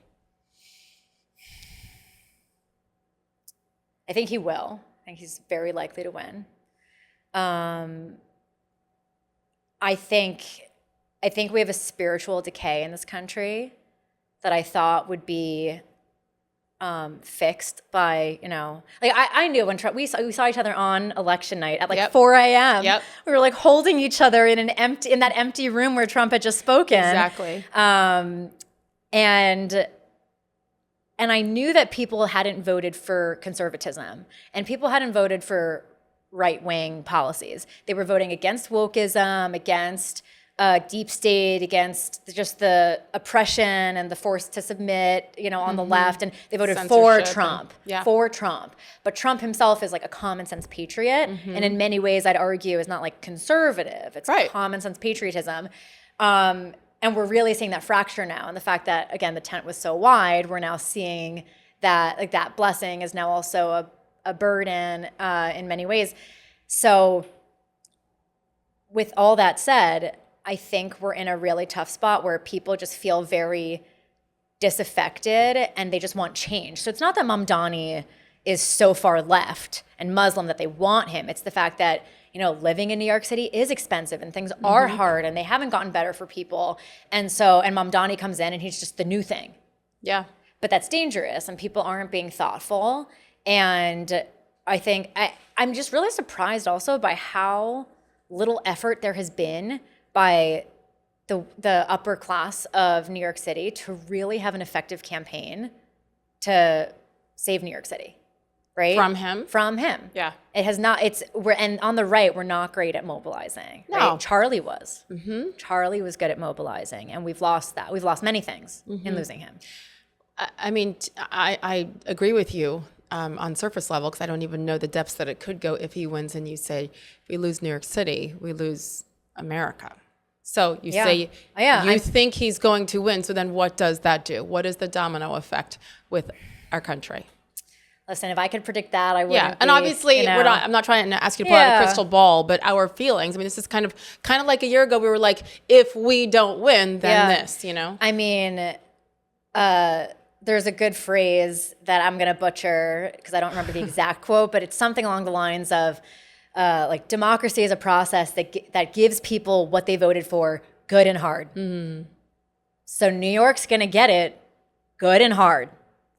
I think he will. I think he's very likely to win. I think we have a spiritual decay in this country that I thought would be fixed by, you know, like I knew when Trump, we saw each other on election night at like 4 a.m. Yep. We were like holding each other in that empty room where Trump had just spoken. Exactly. And I knew that people hadn't voted for conservatism, and people hadn't voted for right-wing policies. They were voting against wokeism, against deep state, against just the oppression and the force to submit, you know, on the left, and they voted for Trump, for Trump. But Trump himself is like a common sense patriot, and in many ways, I'd argue, is not like conservative. It's common sense patriotism. And we're really seeing that fracture now, and the fact that, again, the tent was so wide, we're now seeing that like that blessing is now also a burden in many ways. So with all that said, I think we're in a really tough spot where people just feel very disaffected and they just want change. So it's not that Mamdani is so far left and Muslim that they want him. It's the fact that, you know, living in New York City is expensive and things are hard and they haven't gotten better for people. And Mamdani comes in and he's just the new thing. Yeah. But that's dangerous and people aren't being thoughtful. And I think I'm just really surprised also by how little effort there has been by the upper class of New York City to really have an effective campaign to save New York City. right? From him? From him. Yeah. It has not, and on the right, we're not great at mobilizing. No. Right? Charlie was. Charlie was good at mobilizing, and we've lost that. We've lost many things in losing him. I mean, I agree with you on surface level, because I don't even know the depths that it could go if he wins and you say, if we lose New York City, we lose America. So you say you think he's going to win, so then what does that do? What is the domino effect with our country? Listen, if I could predict that, I wouldn't. And obviously, I'm not trying to ask you to pull out a crystal ball, but our feelings. I mean, this is kind of like a year ago. We were like, if we don't win, then this. I mean, there's a good phrase that I'm going to butcher because I don't remember the exact quote, but it's something along the lines of, like, democracy is a process that gives people what they voted for good and hard. So New York's going to get it good and hard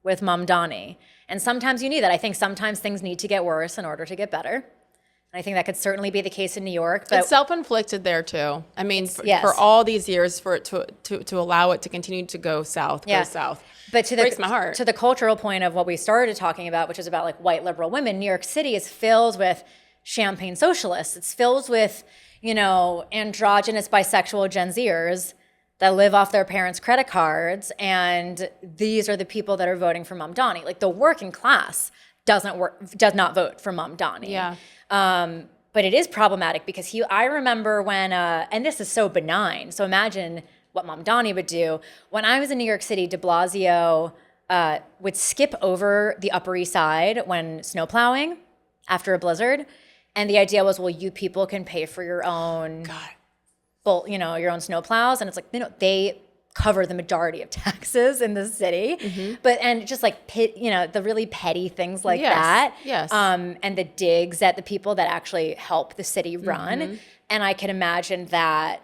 with Mamdani. And sometimes you need that. I think sometimes things need to get worse in order to get better. And I think that could certainly be the case in New York. But it's self-inflicted there too. I mean, for all these years, for it to allow it to continue to go south, go south. But breaks my heart. To the cultural point of what we started talking about, which is about like white liberal women, New York City is filled with champagne socialists. It's filled with, androgynous bisexual Gen Zers that live off their parents' credit cards, and these are the people that are voting for Mamdani. Like, the working class does not vote for Mamdani. Yeah. But it is problematic because I remember when, and this is so benign, so imagine what Mamdani would do. When I was in New York City, de Blasio would skip over the Upper East Side when snowplowing after a blizzard. And the idea was, well, you people can pay for your own, your own snowplows. And it's like, they cover the majority of taxes in the city. And just like, the really petty things like that. Yes. And the digs at the people that actually help the city run. And I can imagine that,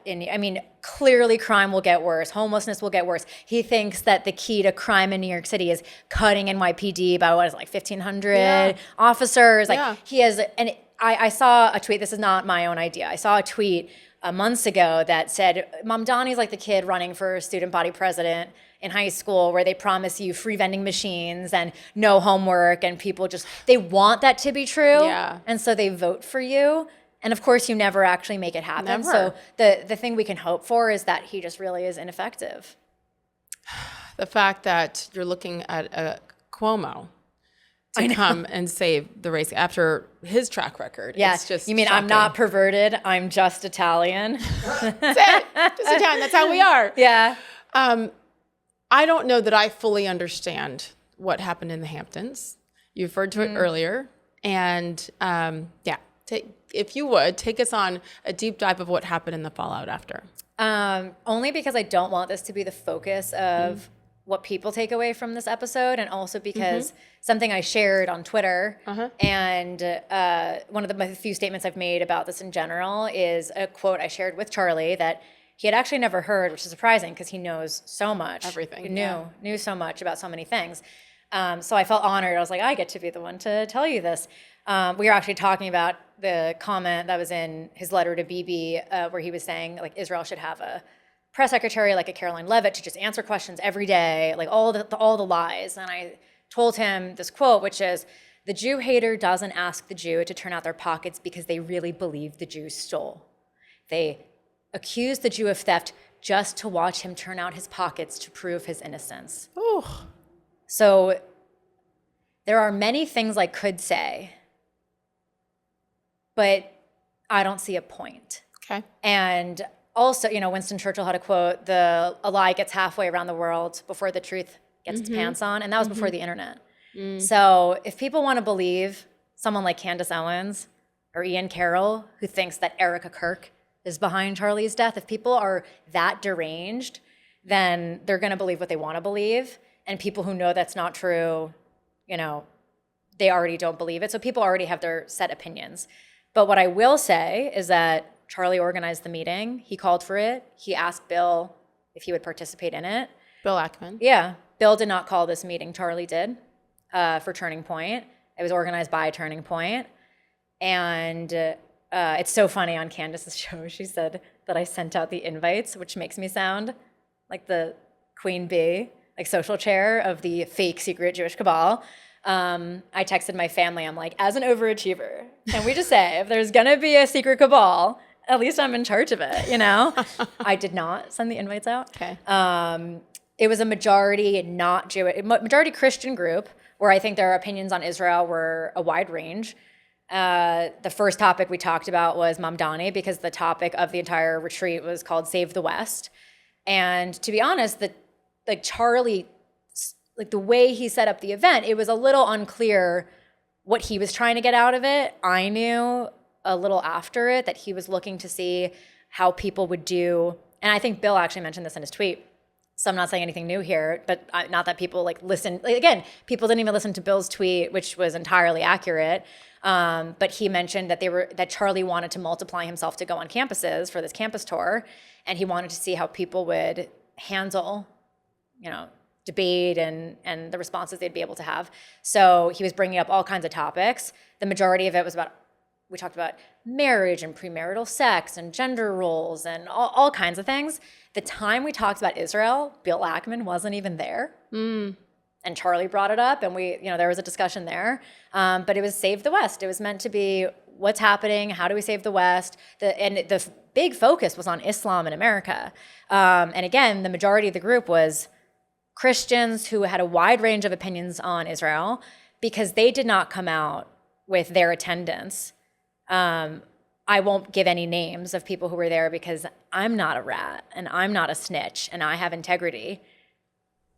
clearly crime will get worse. Homelessness will get worse. He thinks that the key to crime in New York City is cutting NYPD by 1,500 officers. He has, and I saw a tweet, this is not my own idea. I saw a tweet months ago that said, Mamdani's like the kid running for student body president in high school where they promise you free vending machines and no homework, and people they want that to be true. Yeah. And so they vote for you. And of course, you never actually make it happen. Never. So the thing we can hope for is that he just really is ineffective. The fact that you're looking at Cuomo to come and save the race after his track record. Yes. It's just you mean shocking. I'm not perverted, I'm just Italian. That's it. Just Italian. That's how we are. Yeah. I don't know that I fully understand what happened in the Hamptons. You referred to it earlier. And if you would, take us on a deep dive of what happened in the fallout after. Only because I don't want this to be the focus of what people take away from this episode, and also because something I shared on Twitter, and one of the few statements I've made about this in general is a quote I shared with Charlie that he had actually never heard, which is surprising because he knows so much. Everything. He knew so much about so many things. So I felt honored. I was like, I get to be the one to tell you this. We were actually talking about the comment that was in his letter to Bibi, where he was saying, like, Israel should have a press secretary like a Caroline Levitt to just answer questions every day, like all the lies. And I told him this quote, which is, the Jew hater doesn't ask the Jew to turn out their pockets because they really believe the Jew stole. They accuse the Jew of theft just to watch him turn out his pockets to prove his innocence. Ooh. So there are many things I could say, but I don't see a point. Okay. And also, Winston Churchill had a quote, a lie gets halfway around the world before the truth gets its pants on. And that was before the internet. So if people want to believe someone like Candace Owens or Ian Carroll, who thinks that Erica Kirk is behind Charlie's death, if people are that deranged, then they're going to believe what they want to believe. And people who know that's not true, they already don't believe it. So people already have their set opinions. But what I will say is that Charlie organized the meeting. He called for it. He asked Bill if he would participate in it. Bill Ackman. Yeah. Bill did not call this meeting. Charlie did for Turning Point. It was organized by Turning Point. And it's so funny on Candace's show. She said that I sent out the invites, which makes me sound like the queen bee, like social chair of the fake secret Jewish cabal. I texted my family, I'm like, as an overachiever, can we just say if there's going to be a secret cabal, at least I'm in charge of it, you know? I did not send the invites out. Okay. It was a majority not Jewish, majority Christian group where I think their opinions on Israel were a wide range. The first topic we talked about was Mamdani because the topic of the entire retreat was called Save the West. And to be honest, Charlie, like the way he set up the event, it was a little unclear what he was trying to get out of it. I knew a little after it that he was looking to see how people would do, and I think Bill actually mentioned this in his tweet, so I'm not saying anything new here, but not that people like listen, like, again, people didn't even listen to Bill's tweet, which was entirely accurate, but he mentioned that Charlie wanted to multiply himself to go on campuses for this campus tour, and he wanted to see how people would handle, debate and the responses they'd be able to have. So he was bringing up all kinds of topics. The majority of it was we talked about marriage and premarital sex and gender roles and all kinds of things. The time we talked about Israel, Bill Ackman wasn't even there. And Charlie brought it up, and there was a discussion there. But it was Save the West. It was meant to be what's happening, how do we save the West? The big focus was on Islam in America. And again, the majority of the group was Christians who had a wide range of opinions on Israel because they did not come out with their attendance. I won't give any names of people who were there because I'm not a rat and I'm not a snitch and I have integrity.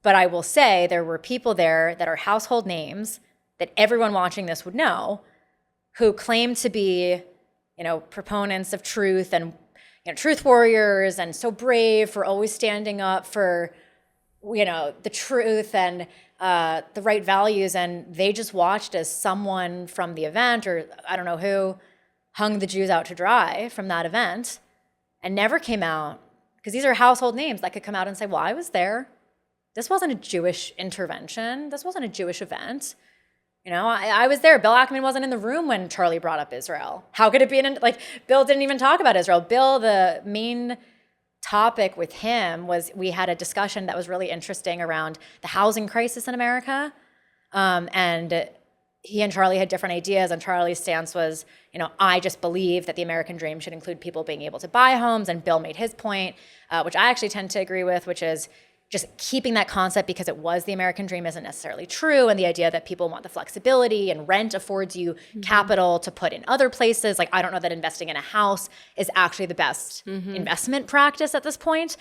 But I will say there were people there that are household names that everyone watching this would know who claim to be, proponents of truth and, truth warriors and so brave for always standing up for, the truth and the right values. And they just watched as someone from the event, or I don't know who, hung the Jews out to dry from that event and never came out, because these are household names that could come out and say, well, I was there. This wasn't a Jewish intervention. This wasn't a Jewish event. I was there. Bill Ackman wasn't in the room when Charlie brought up Israel. How could it be? Bill didn't even talk about Israel. Bill, the main topic with him was we had a discussion that was really interesting around the housing crisis in America. And he and Charlie had different ideas, and Charlie's stance was, I just believe that the American dream should include people being able to buy homes, and Bill made his point, which I actually tend to agree with, which is just keeping that concept because it was the American dream isn't necessarily true, and the idea that people want the flexibility and rent affords you capital to put in other places. Like, I don't know that investing in a house is actually the best investment practice at this point.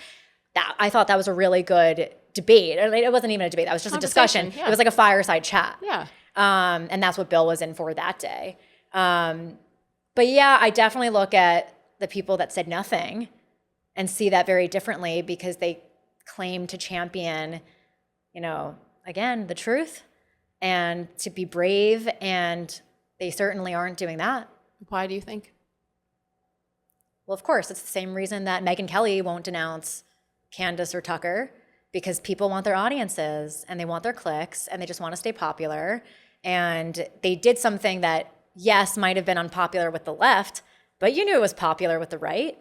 I thought that was a really good debate. It wasn't even a debate. That was just a discussion. Yeah. It was like a fireside chat. Yeah. And that's what Bill was in for that day. But yeah, I definitely look at the people that said nothing and see that very differently because they claim to champion, again, the truth and to be brave. And they certainly aren't doing that. Why do you think? Well, of course, it's the same reason that Megyn Kelly won't denounce Candace or Tucker, because people want their audiences and they want their clicks and they just want to stay popular. And they did something that, yes, might have been unpopular with the left, but you knew it was popular with the right.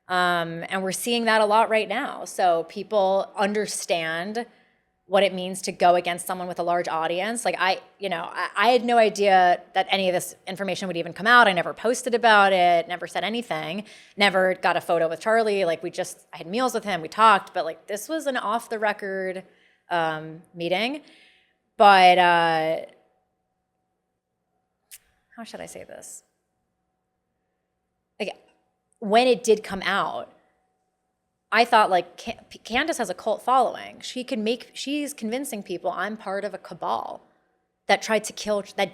And we're seeing that a lot right now. So people understand what it means to go against someone with a large audience. Like I had no idea that any of this information would even come out. I never posted about it, never said anything, never got a photo with Charlie. Like I had meals with him, we talked, but this was an off the record meeting. But how should I say this? When it did come out, I thought Candace has a cult following. She's convincing people I'm part of a cabal that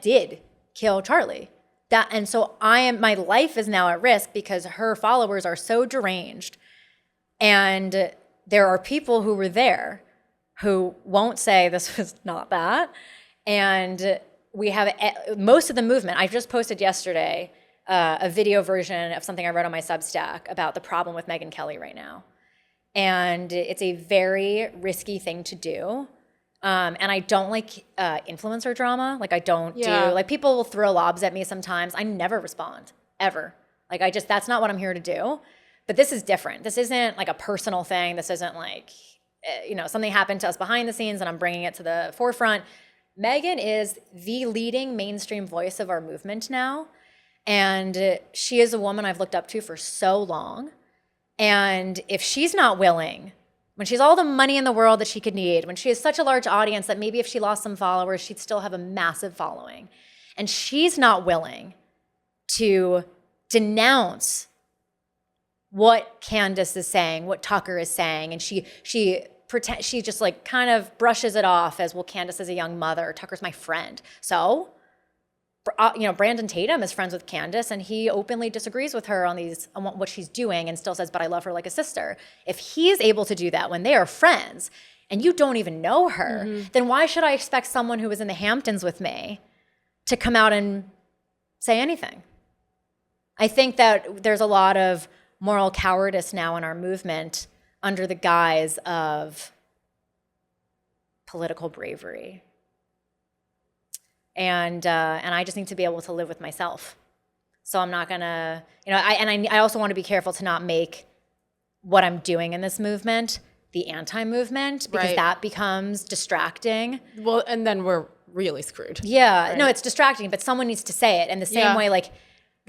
did kill Charlie. And so my life is now at risk because her followers are so deranged. And there are people who were there who won't say this was not that. And we have most of the movement. I just posted yesterday a video version of something I wrote on my Substack about the problem with Megyn Kelly right now. And it's a very risky thing to do. And I don't like influencer drama. I don't do, people will throw lobs at me sometimes. I never respond, ever. That's not what I'm here to do. But this is different. This isn't a personal thing. This isn't something happened to us behind the scenes and I'm bringing it to the forefront. Megyn is the leading mainstream voice of our movement now. And she is a woman I've looked up to for so long. And if she's not willing, when she has all the money in the world that she could need, when she has such a large audience that maybe if she lost some followers, she'd still have a massive following. And she's not willing to denounce what Candace is saying, what Tucker is saying. And she just like kind of brushes it off as, well, Candace is a young mother, Tucker's my friend. So, Brandon Tatum is friends with Candace, and he openly disagrees with her on what she's doing and still says, but I love her like a sister. If he's able to do that when they are friends and you don't even know her, then why should I expect someone who was in the Hamptons with me to come out and say anything? I think that there's a lot of moral cowardice now in our movement under the guise of political bravery. And I just need to be able to live with myself. So I'm not gonna, I also want to be careful to not make what I'm doing in this movement the anti-movement, because that becomes distracting. Well, and then we're really screwed. Yeah, right? No, it's distracting, but someone needs to say it. And the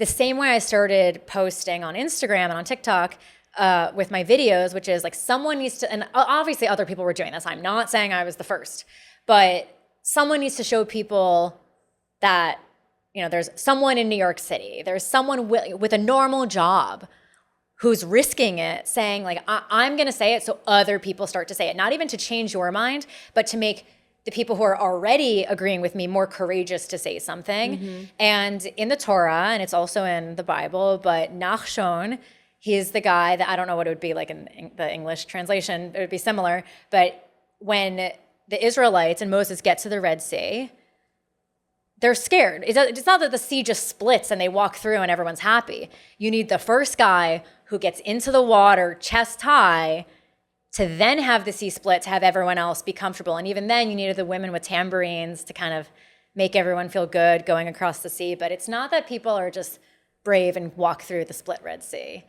same way I started posting on Instagram and on TikTok with my videos, which is like someone needs to, and obviously other people were doing this. I'm not saying I was the first, but someone needs to show people that, there's someone in New York City, there's someone with a normal job who's risking it, saying like, I'm going to say it so other people start to say it. Not even to change your mind, but to make the people who are already agreeing with me more courageous to say something. And in the Torah, and it's also in the Bible, but Nachshon, he's the guy that, I don't know what it would be like in the English translation, it would be similar, but when the Israelites and Moses get to the Red Sea, they're scared. It's not that the sea just splits and they walk through and everyone's happy. You need the first guy who gets into the water chest high to then have the sea split, to have everyone else be comfortable. And even then you needed the women with tambourines to kind of make everyone feel good going across the sea. But it's not that people are just brave and walk through the split Red Sea.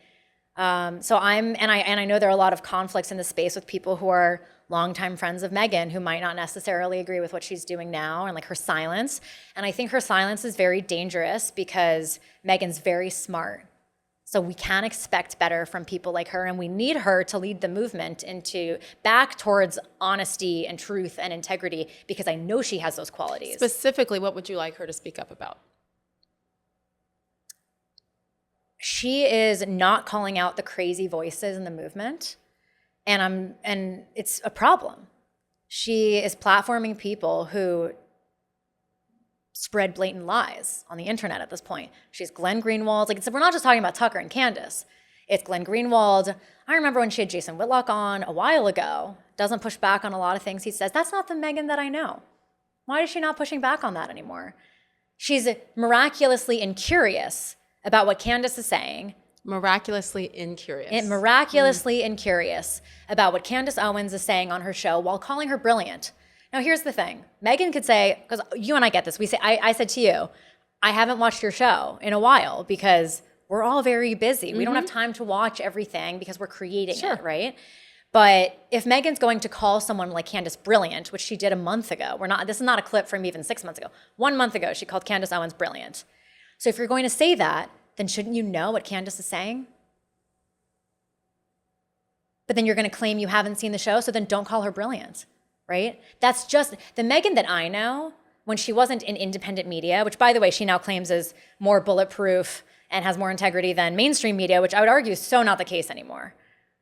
I know there are a lot of conflicts in the space with people who are longtime friends of Megyn who might not necessarily agree with what she's doing now and like her silence. And I think her silence is very dangerous because Megyn's very smart. So we can't expect better from people like her, and we need her to lead the movement back towards honesty and truth and integrity, because I know she has those qualities. Specifically, what would you like her to speak up about? She is not calling out the crazy voices in the movement, and it's a problem. She is platforming people who spread blatant lies on the internet at this point. She's Glenn Greenwald. We're not just talking about Tucker and Candace. It's Glenn Greenwald. I remember when she had Jason Whitlock on a while ago, doesn't push back on a lot of things he says. That's not the Megyn that I know. Why is she not pushing back on that anymore? She's miraculously incurious about what Candace is saying. Miraculously incurious. Miraculously incurious about what Candace Owens is saying on her show while calling her brilliant. Now, here's the thing. Megyn could say, because you and I get this, I said to you, I haven't watched your show in a while because we're all very busy. We don't have time to watch everything because we're creating it, right? But if Megyn's going to call someone like Candace brilliant, which she did a month ago, this is not a clip from even 6 months ago. 1 month ago, she called Candace Owens brilliant. So if you're going to say that, then shouldn't you know what Candace is saying? But then you're going to claim you haven't seen the show, so then don't call her brilliant, right? That's just the Megyn that I know when she wasn't in independent media, which, by the way, she now claims is more bulletproof and has more integrity than mainstream media, which I would argue is so not the case anymore.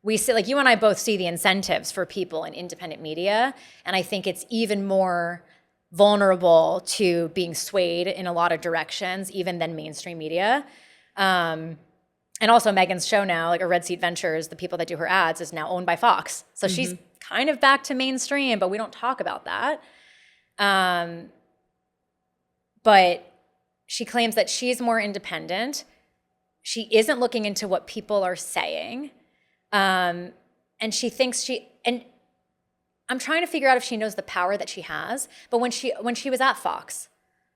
We see, like you and I both see the incentives for people in independent media, and I think it's even more vulnerable to being swayed in a lot of directions, even than mainstream media. And also Megyn's show now, like a Red Seat Ventures, the people that do her ads, is now owned by Fox. So she's kind of back to mainstream, but we don't talk about that. But she claims that she's more independent. She isn't looking into what people are saying. And she thinks and I'm trying to figure out if she knows the power that she has. But when she was at Fox,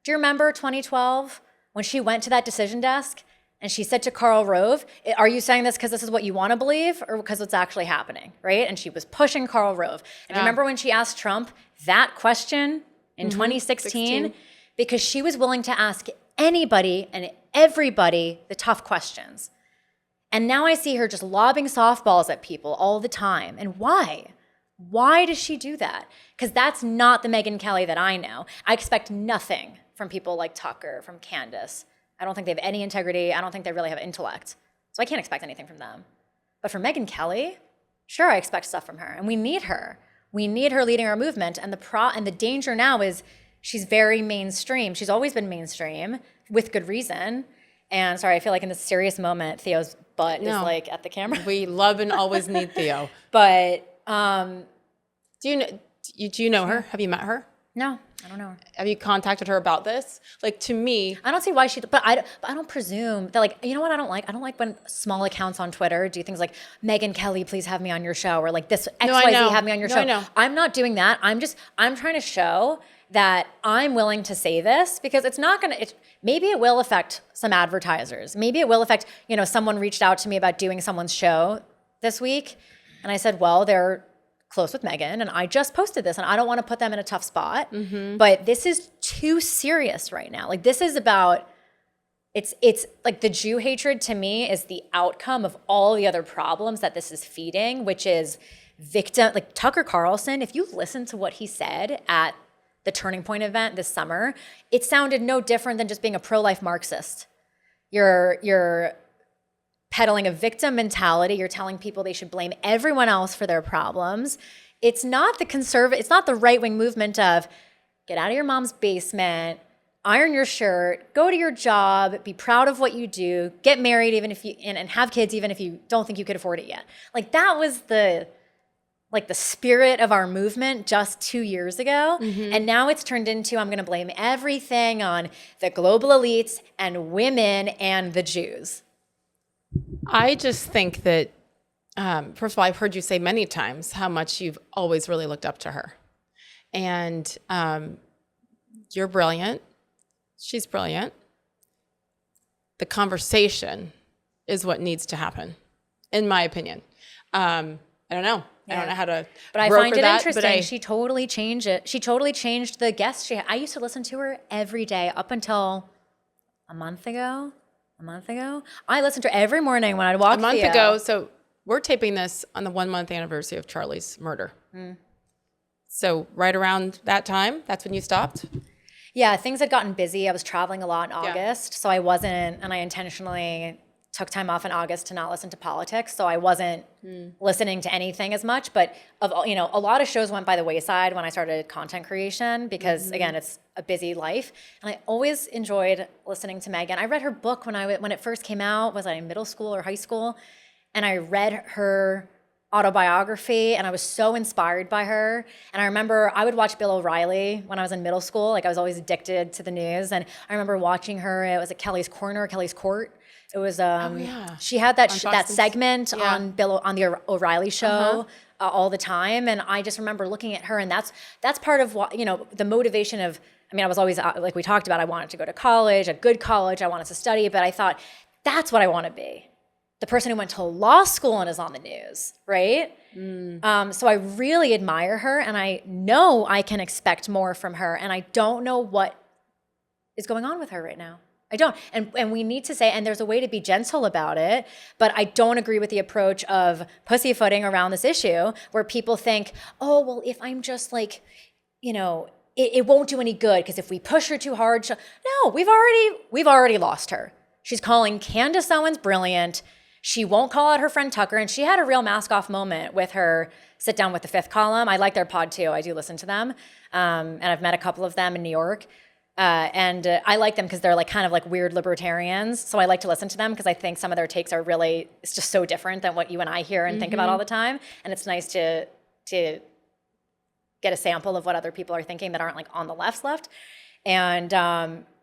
do you remember 2012 when she went to that decision desk and she said to Karl Rove, are you saying this because this is what you want to believe or because it's actually happening, right? And she was pushing Karl Rove. And do you remember when she asked Trump that question in 2016 because she was willing to ask anybody and everybody the tough questions. And now I see her just lobbing softballs at people all the time. And why? Why does she do that? Because that's not the Megyn Kelly that I know. I expect nothing from people like Tucker, from Candace. I don't think they have any integrity. I don't think they really have intellect. So I can't expect anything from them. But for Megyn Kelly, sure, I expect stuff from her. And we need her. We need her leading our movement. And the danger now is she's very mainstream. She's always been mainstream with good reason. And sorry, I feel like in this serious moment, Theo's butt is like at the camera. We love and always need Theo. But do you know her? Have you met her? no, I don't know her. Have you contacted her about this? Like, to me, I don't see why but I don't presume that, like, you know what I don't like? I don't like when small accounts on Twitter do things like, Megyn Kelly, please have me on your show, or like this XYZ, have me on your show. I know. I'm not doing that. I'm trying to show that I'm willing to say this because maybe it will affect some advertisers. Maybe it will affect, someone reached out to me about doing someone's show this week. And I said, well, they're close with Megyn, and I just posted this, and I don't want to put them in a tough spot. But this is too serious right now. Like, this is about, it's like the Jew hatred to me is the outcome of all the other problems that this is feeding, which is like Tucker Carlson. If you listen to what he said at the Turning Point event this summer, it sounded no different than just being a pro-life Marxist. You're peddling a victim mentality. You're telling people they should blame everyone else for their problems. It's not it's not the right-wing movement of get out of your mom's basement, iron your shirt, go to your job, be proud of what you do, get married even if and have kids even if you don't think you could afford it yet. Like, that was the spirit of our movement just 2 years ago. And now it's turned into, I'm going to blame everything on the global elites and women and the Jews. I just think that, first of all, I've heard you say many times how much you've always really looked up to her. And you're brilliant. She's brilliant. The conversation is what needs to happen, in my opinion. I don't know. Yeah. I don't know how to But I find it interesting. She totally changed it. She totally changed the guests she had. I used to listen to her every day up until a month ago. I listened to her every morning when I'd walk a month ago. So we're taping this on the 1 month anniversary of Charlie's murder. So right around that time, that's when you stopped? Yeah, things had gotten busy. I was traveling a lot in August. So I wasn't, and I intentionally took time off in August to not listen to politics. So I wasn't listening to anything as much. But a lot of shows went by the wayside when I started content creation because, again, it's a busy life. And I always enjoyed listening to Megyn. I read her book when it first came out. Was I in middle school or high school? And I read her autobiography, and I was so inspired by her. And I remember I would watch Bill O'Reilly when I was in middle school. Like, I was always addicted to the news. And I remember watching her. It was at Kelly's Court. It was she had that segment on the O'Reilly show all the time, and I just remember looking at her, and that's part of what the motivation of. I mean, I was always like we talked about. I wanted to go to college, a good college. I wanted to study, but I thought that's what I want to be. The person who went to law school and is on the news, right? So I really admire her, and I know I can expect more from her, and I don't know what is going on with her right now. I don't. And we need to say, and there's a way to be gentle about it, but I don't agree with the approach of pussyfooting around this issue where people think, oh, well, if I'm just like, it won't do any good because if we push her too hard, no, we've already lost her. She's calling Candace Owens brilliant. She won't call out her friend Tucker, and she had a real mask off moment with her sit down with the Fifth Column. I like their pod too. I do listen to them. And I've met a couple of them in New York. And I like them because they're like kind of like weird libertarians. So I like to listen to them because I think some of their takes are it's just so different than what you and I hear and think about all the time. And it's nice to get a sample of what other people are thinking that aren't like on the left. And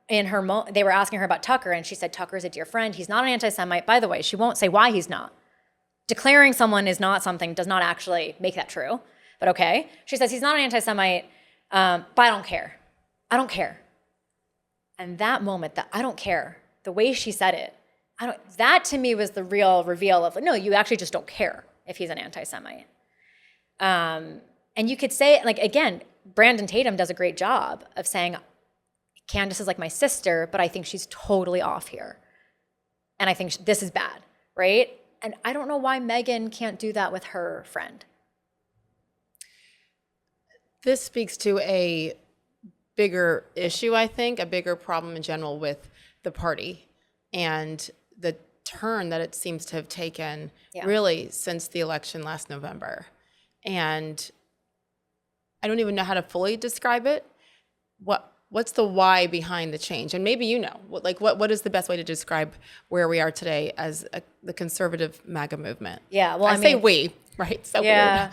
they were asking her about Tucker, and she said, Tucker's a dear friend. He's not an anti-Semite. By the way, she won't say why he's not. Declaring someone is not something does not actually make that true. But okay. She says, he's not an anti-Semite, but I don't care. I don't care. And that moment, that I don't care, the way she said it, that to me was the real reveal of, no, you actually just don't care if he's an anti-Semite. And you could say, like, again, Brandon Tatum does a great job of saying, Candace is like my sister, but I think she's totally off here. And I think this is bad, right? And I don't know why Megyn can't do that with her friend. This speaks to a bigger issue, I think, a bigger problem in general with the party and the turn that it seems to have taken really since the election last November. And I don't even know how to fully describe it. What's the why behind the change? And maybe you know, what is the best way to describe where we are today as the conservative MAGA movement? Yeah, well, I say we, right? So weird.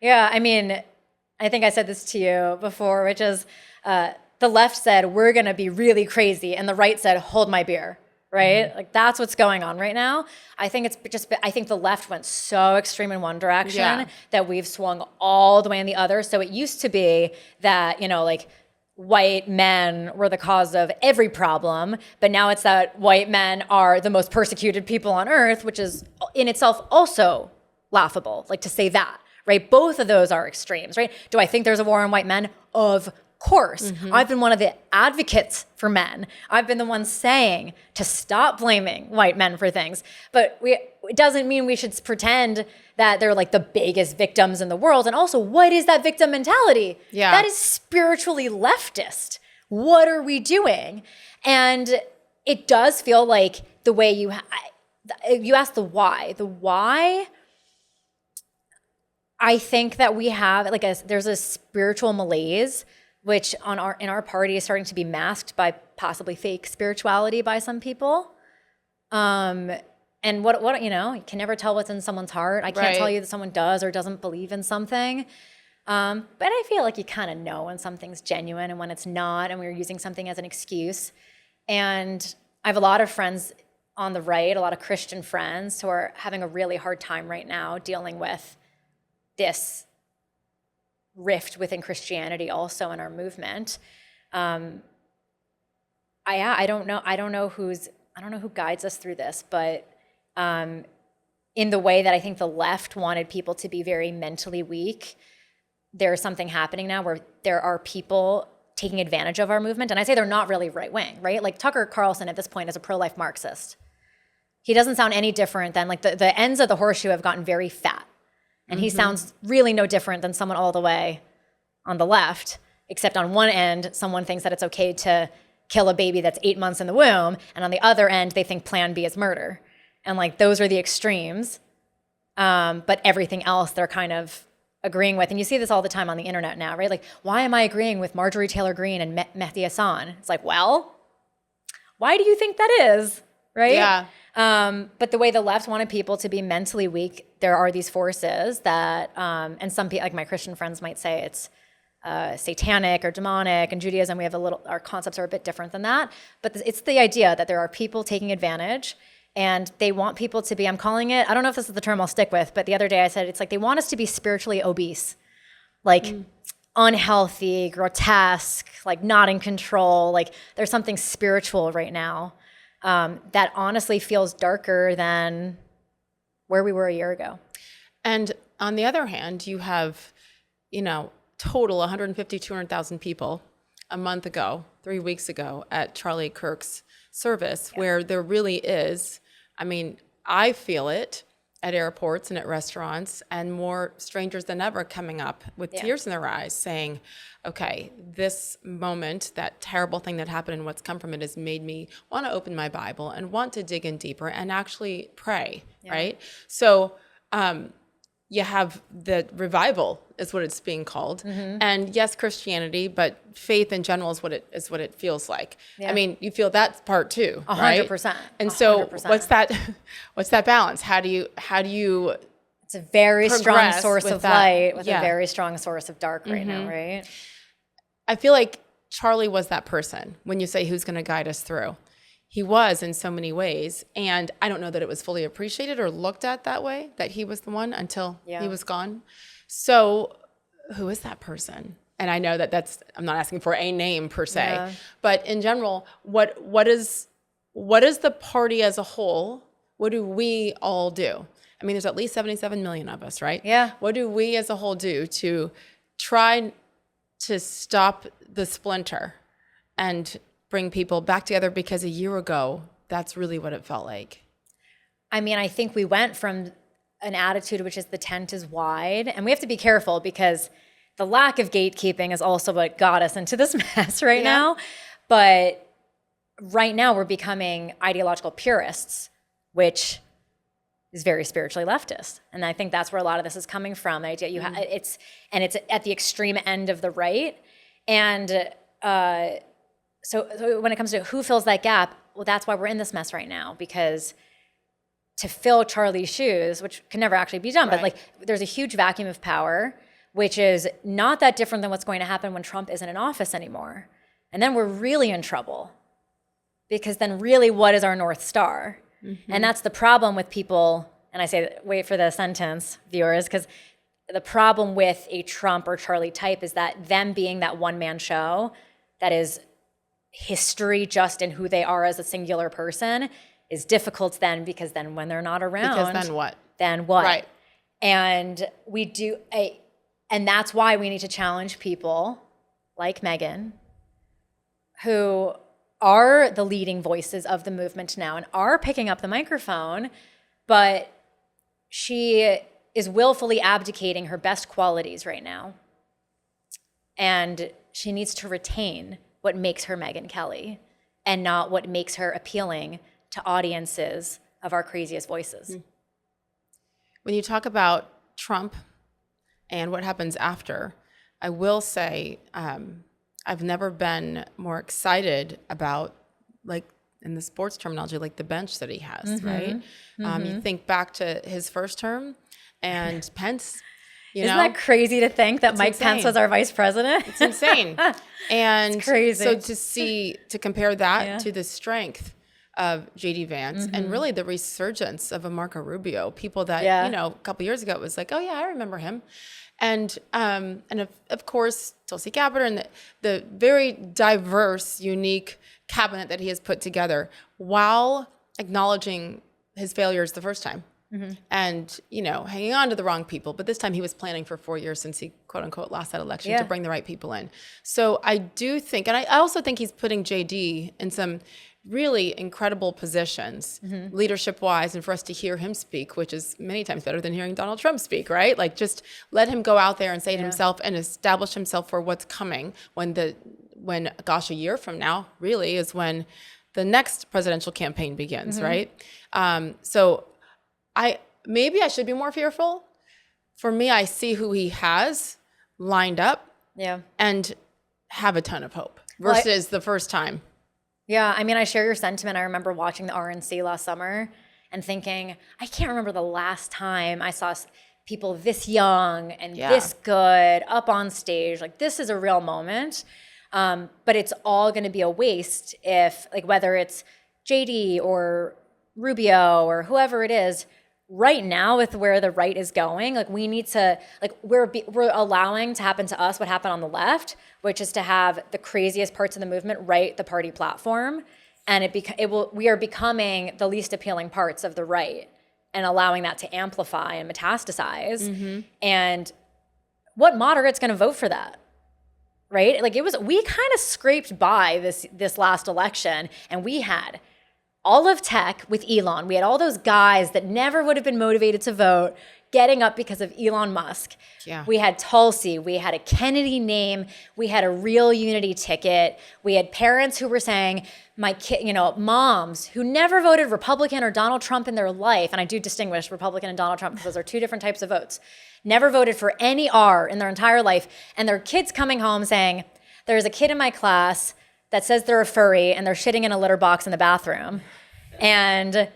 Yeah, I mean, I think I said this to you before, which is the left said, we're going to be really crazy. And the right said, hold my beer, right? Mm-hmm. Like that's what's going on right now. I think I think the left went so extreme in one direction that we've swung all the way in the other. So it used to be that, like white men were the cause of every problem, but now it's that white men are the most persecuted people on earth, which is in itself also laughable, like to say that, right? Both of those are extremes, right? Do I think there's a war on white men? Of course. Mm-hmm. I've been one of the advocates for men. I've been the one saying to stop blaming white men for things. But it doesn't mean we should pretend that they're like the biggest victims in the world. And also, what is that victim mentality? Yeah. That is spiritually leftist. What are we doing? And it does feel like the way you asked the why. The why, I think that we have there's a spiritual malaise, which in our party is starting to be masked by possibly fake spirituality by some people. And what you can never tell what's in someone's heart. I can't tell you that someone does or doesn't believe in something. But I feel like you kind of know when something's genuine and when it's not, and we're using something as an excuse. And I have a lot of friends on the right, a lot of Christian friends who are having a really hard time right now dealing with this rift within Christianity also in our movement. I don't know who guides us through this, but in the way that I think the left wanted people to be very mentally weak, there's something happening now where there are people taking advantage of our movement. And I say they're not really right wing, right? Like Tucker Carlson at this point is a pro-life Marxist. He doesn't sound any different than the ends of the horseshoe have gotten very fat. And he sounds really no different than someone all the way on the left, except on one end, someone thinks that it's okay to kill a baby that's 8 months in the womb. And on the other end, they think plan B is murder. And those are the extremes. But everything else they're kind of agreeing with. And you see this all the time on the internet now, right? Why am I agreeing with Marjorie Taylor Greene and Mehdi Hassan? It's well, why do you think that is, right? Yeah. But the way the left wanted people to be mentally weak, there are these forces that, and some people, like my Christian friends might say it's satanic or demonic. In Judaism, we have our concepts are a bit different than that. But it's the idea that there are people taking advantage and they want people to be, I'm calling it, I don't know if this is the term I'll stick with, but the other day I said, it's they want us to be spiritually obese, unhealthy, grotesque, not in control. There's something spiritual right now. That honestly feels darker than where we were a year ago. And on the other hand, you have, total 150, 200,000 people a month ago, 3 weeks ago at Charlie Kirk's service, where there really is, I feel it at airports and at restaurants, and more strangers than ever coming up with tears in their eyes saying, okay, this moment, that terrible thing that happened and what's come from it has made me want to open my Bible and want to dig in deeper and actually pray, right? So you have the revival is what it's being called. Mm-hmm. And yes, Christianity, but faith in general is what it feels like. Yeah. You feel that part too, 100%, right? 100%. And so 100%. What's that balance? How do you It's a very strong source of light with a very strong source of dark right now, right? I feel like Charlie was that person when you say who's going to guide us through. He was in so many ways, and I don't know that it was fully appreciated or looked at that way, that he was the one until he was gone. So who is that person? And I know I'm not asking for a name per se, but in general, what is the party as a whole? What do we all do? There's at least 77 million of us, right? Yeah. What do we as a whole do to try to stop the splinter and bring people back together, because a year ago, that's really what it felt like. I mean, I think we went from an attitude which is the tent is wide, and we have to be careful because the lack of gatekeeping is also what got us into this mess right now. But right now we're becoming ideological purists, which is very spiritually leftist. And I think that's where a lot of this is coming from. The idea it's at the extreme end of the right. And so when it comes to who fills that gap, well, that's why we're in this mess right now, because to fill Charlie's shoes, which can never actually be done, but like there's a huge vacuum of power, which is not that different than what's going to happen when Trump isn't in office anymore. And then we're really in trouble, because then really what is our North Star? And that's the problem with people, and I say, wait for the sentence, viewers, because the problem with a Trump or Charlie type is that them being that one-man show that is history just in who they are as a singular person is difficult then, because then when they're not around. Because then what? Then what? Right. And and that's why we need to challenge people like Megyn, who are the leading voices of the movement now and are picking up the microphone, but she is willfully abdicating her best qualities right now. And she needs to retain what makes her Megyn Kelly and not what makes her appealing to audiences of our craziest voices. When you talk about Trump and what happens after, I will say, I've never been more excited about, like in the sports terminology, like the bench that he has, right? You think back to his first term and Pence, Isn't that crazy to think that Mike insane. Pence was our vice president? It's insane. And it's crazy. So to compare that to the strength of JD Vance and really the resurgence of a Marco Rubio, people that, a couple years ago it was like, oh yeah, I remember him. And of course, Tulsi Gabbard and the very diverse, unique cabinet that he has put together while acknowledging his failures the first time. And, hanging on to the wrong people. But this time he was planning for 4 years since he, quote unquote, lost that election to bring the right people in. So I do think, and I also think he's putting JD in some really incredible positions, leadership-wise, and for us to hear him speak, which is many times better than hearing Donald Trump speak, right? Like, just let him go out there and say it himself and establish himself for what's coming when a year from now, really, is when the next presidential campaign begins, right? So maybe I should be more fearful. For me, I see who he has lined up and have a ton of hope versus the first time. Yeah, I mean, I share your sentiment. I remember watching the RNC last summer and thinking, I can't remember the last time I saw people this young and this good up on stage. Like, this is a real moment. But it's all going to be a waste if, like, whether it's JD or Rubio or whoever it is, right now with where the right is going, like, we need to, like, we're allowing to happen to us what happened on the left, which is to have the craziest parts of the movement write the party platform, and we are becoming the least appealing parts of the right and allowing that to amplify and metastasize. And what moderate's going to vote for that? Right? Like, we kind of scraped by this last election, and we had all of tech with Elon. We had all those guys that never would have been motivated to vote getting up because of Elon Musk. Yeah. We had Tulsi. We had a Kennedy name. We had a real unity ticket. We had parents who were saying, my kid, moms who never voted Republican or Donald Trump in their life. And I do distinguish Republican and Donald Trump because those are two different types of votes. Never voted for any R in their entire life. And their kids coming home saying, there's a kid in my class that says they're a furry and they're shitting in a litter box in the bathroom. And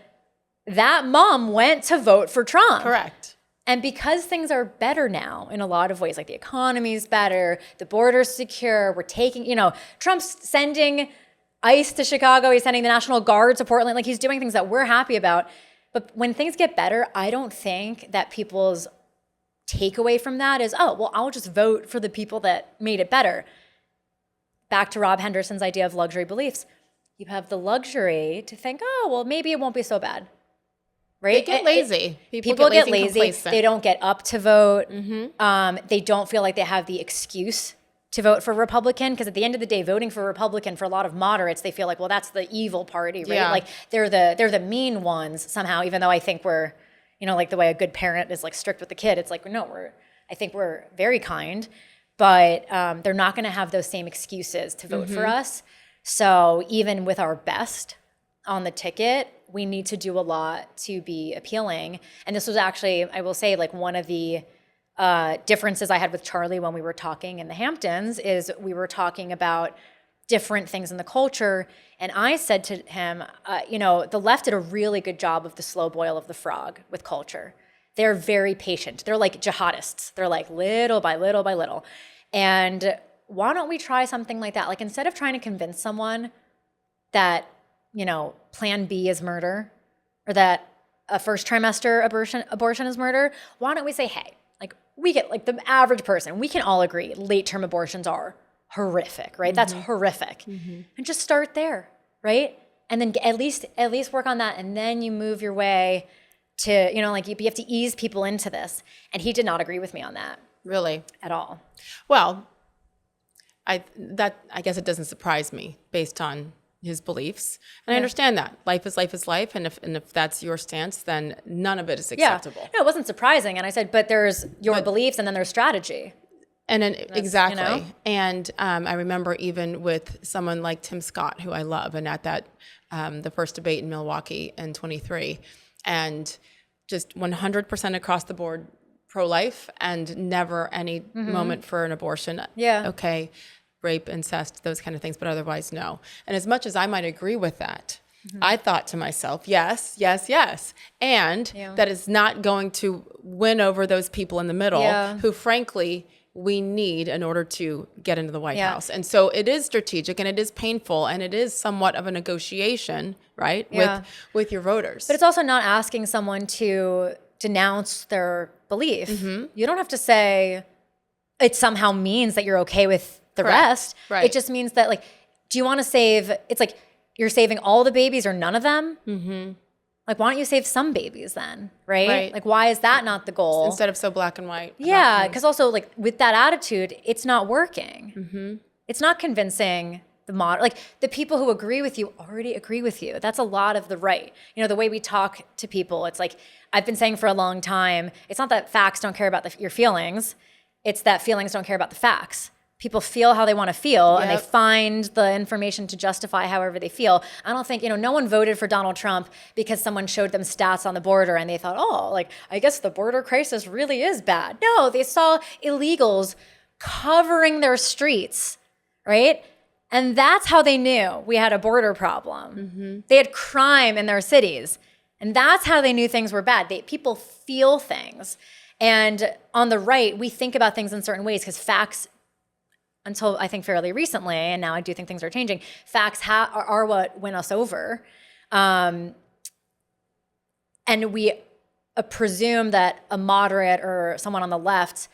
that mom went to vote for Trump. Correct. And because things are better now in a lot of ways, like the economy's better, the border's secure, we're taking, Trump's sending ICE to Chicago, he's sending the National Guard to Portland, like, he's doing things that we're happy about. But when things get better, I don't think that people's takeaway from that is, oh, well, I'll just vote for the people that made it better. Back to Rob Henderson's idea of luxury beliefs. You have the luxury to think, oh, well, maybe it won't be so bad, right? They get lazy. People get lazy. They don't get up to vote. They don't feel like they have the excuse to vote for Republican, because at the end of the day, voting for Republican for a lot of moderates, they feel like, well, that's the evil party, right? Yeah. Like they're the mean ones somehow, even though I think we're, like the way a good parent is like strict with the kid. It's like, no, I think we're very kind, but they're not going to have those same excuses to vote for us. So even with our best on the ticket, we need to do a lot to be appealing. And this was actually, I will say, like one of the differences I had with Charlie when we were talking in the Hamptons is we were talking about different things in the culture. And I said to him, the left did a really good job of the slow boil of the frog with culture. They're very patient. They're like jihadists. They're like little by little by little. And why don't we try something like that? Like instead of trying to convince someone that, plan B is murder or that a first trimester abortion is murder, why don't we say, hey, like we get like the average person, we can all agree late term abortions are horrific, right? That's horrific. And just start there, right? And then at least work on that. And then you move your way to, you have to ease people into this. And he did not agree with me on that. Really? At all. Well, I guess it doesn't surprise me based on his beliefs. And I understand that. Life is life. And if that's your stance, then none of it is acceptable. No, it wasn't surprising. And I said, but there's your beliefs and then there's strategy. And then exactly. And I remember even with someone like Tim Scott, who I love, and at that, the first debate in Milwaukee in 23, and just 100% across the board pro-life and never any moment for an abortion. Yeah. Okay. Rape, incest, those kind of things, but otherwise, no. And as much as I might agree with that, I thought to myself, yes. And that is not going to win over those people in the middle who, frankly, we need in order to get into the White House. And so it is strategic and it is painful and it is somewhat of a negotiation, right, with your voters. But it's also not asking someone to denounce their belief. You don't have to say it somehow means that you're okay with the rest. Right. It just means that, like, do you want to save, it's like you're saving all the babies or none of them? Like, why don't you save some babies then, right? Like, why is that not the goal? Instead of so black and white. Yeah, because also, like, with that attitude, it's not working. It's not convincing the people who agree with you already agree with you. That's a lot of the right. The way we talk to people, it's like, I've been saying for a long time, it's not that facts don't care about your feelings, it's that feelings don't care about the facts. People feel how they want to feel and they find the information to justify however they feel. I don't think, no one voted for Donald Trump because someone showed them stats on the border and they thought, oh, like, I guess the border crisis really is bad. No, they saw illegals covering their streets, right? And that's how they knew we had a border problem. They had crime in their cities. And that's how they knew things were bad. People feel things. And on the right, we think about things in certain ways because facts, until I think fairly recently, and now I do think things are changing, facts are what win us over. And we presume that a moderate or someone on the left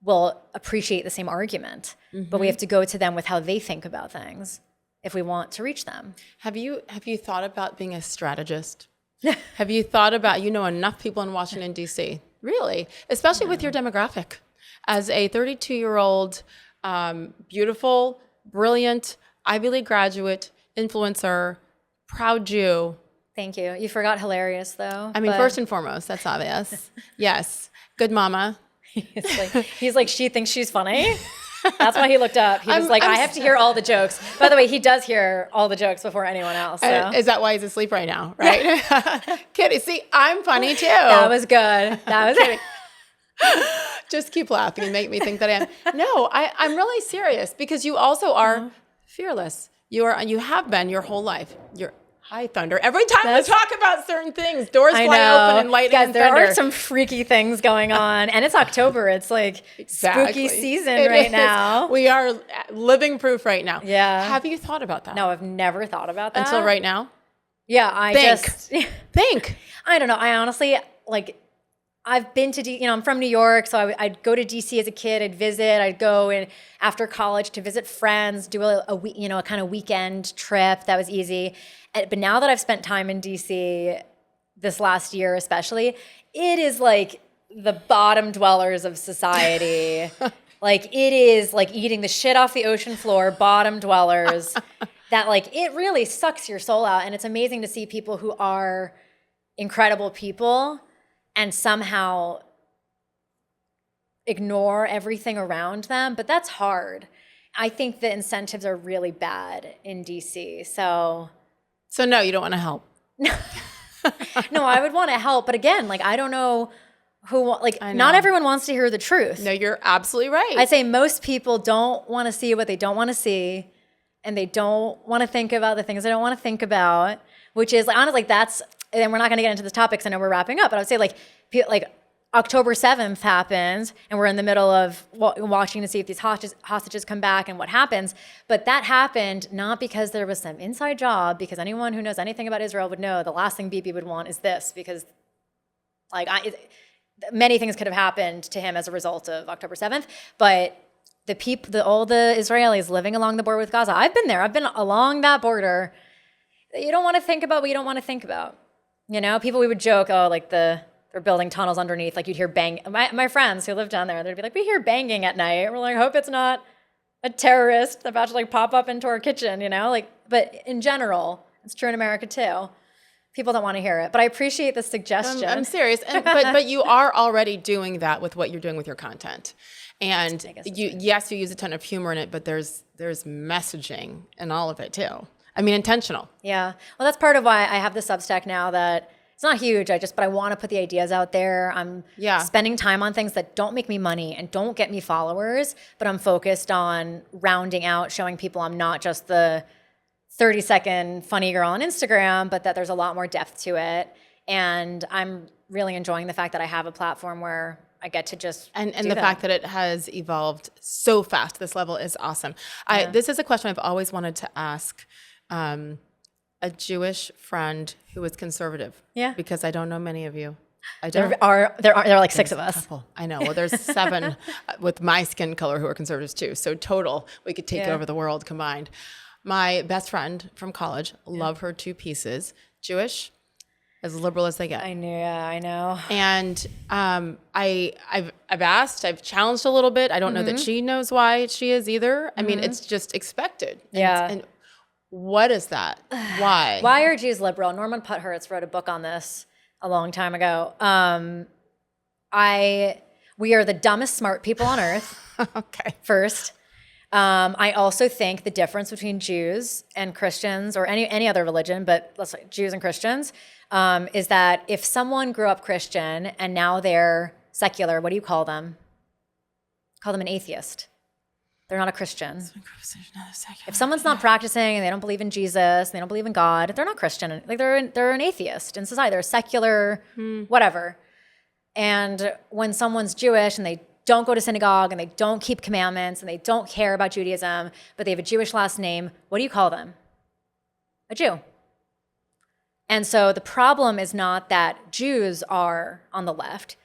will appreciate the same argument, but we have to go to them with how they think about things if we want to reach them. Have you thought about being a strategist? Have you thought about, enough people in Washington, D.C., really, especially with your demographic, as a 32-year-old, beautiful, brilliant, Ivy League graduate, influencer, proud Jew. Thank you. You forgot hilarious, though. I mean, first and foremost, that's obvious. Yes. Good mama. He's like, she thinks she's funny. That's why he looked up. He was I have to hear all the jokes. By the way, he does hear all the jokes before anyone else. So. Is that why he's asleep right now, right? Kidding. See, I'm funny, too. That was good. That was kidding. Just keep laughing and make me think that I am. No, I'm really serious because you also are fearless. You have been your whole life. You're high thunder. Every time we talk about certain things, doors fly open and lightning and thunder. There are some freaky things going on. And it's October. It's like spooky season right now. We are living proof right now. Yeah. Have you thought about that? No, I've never thought about that. Until right now? Yeah, Think. I don't know. I honestly, I've been to, I'm from New York, so I'd go to DC as a kid. I'd visit. I'd go in after college to visit friends, do a kind of weekend trip. That was easy. But now that I've spent time in DC, this last year especially, it is like the bottom dwellers of society Like it is like eating the shit off the ocean floor, bottom dwellers, that like it really sucks your soul out. And it's amazing to see people who are incredible people and somehow ignore everything around them. But that's hard. I think the incentives are really bad in DC. So no, you don't want to help. no, I would want to help. But again, like, I don't know not everyone wants to hear the truth. No, you're absolutely right. I say most people don't want to see what they don't want to see, and they don't want to think about the things they don't want to think about, which is like, honestly, and we're not going to get into the topics. I know we're wrapping up, but I would say like October 7th happens and we're in the middle of watching to see if these hostages come back and what happens. But that happened not because there was some inside job, because anyone who knows anything about Israel would know the last thing Bibi would want is this, because many things could have happened to him as a result of October 7th. But all the Israelis living along the border with Gaza, I've been there. I've been along that border. You don't want to think about what you don't want to think about. You know, we would joke, oh, like they're building tunnels underneath. Like you'd hear bang. My friends who live down there, they'd be like, we hear banging at night. We're like, hope it's not a terrorist about to like pop up into our kitchen, you know? Like, but in general, it's true in America too. People don't want to hear it, but I appreciate the suggestion. I'm serious, but you are already doing that with what you're doing with your content, and you use a ton of humor in it, but there's messaging in all of it too. I mean, intentional. Yeah, well, that's part of why I have the Substack now. That it's not huge. But I want to put the ideas out there. I'm spending time on things that don't make me money and don't get me followers, but I'm focused on rounding out, showing people I'm not just the 30-second funny girl on Instagram, but that there's a lot more depth to it. And I'm really enjoying the fact that I have a platform where I get to just and the fact that it has evolved so fast to this level is awesome. This is a question I've always wanted to ask a Jewish friend who is conservative. Yeah. Because I don't know many of you. There are like six of us. I know. Well, there's 7 with my skin color who are conservatives too. So total, we could take over the world combined. My best friend from college, love her 2 pieces, Jewish, as liberal as they get. I know. And I've asked, I've challenged a little bit. I don't know that she knows why she is either. I mean, it's just expected. And what is that? Why? Why are Jews liberal? Norman Puthertz wrote a book on this a long time ago. We are the dumbest smart people on earth. Okay. First. I also think the difference between Jews and Christians, or any other religion, but let's say Jews and Christians, is that if someone grew up Christian and now they're secular, what do you call them? Call them an atheist. They're not a Christian. If someone's not practicing and they don't believe in Jesus, and they don't believe in God, they're not Christian. Like they're an atheist in society. They're a secular, whatever. And when someone's Jewish and they don't go to synagogue and they don't keep commandments and they don't care about Judaism, but they have a Jewish last name, what do you call them? A Jew. And so the problem is not that Jews are on the left.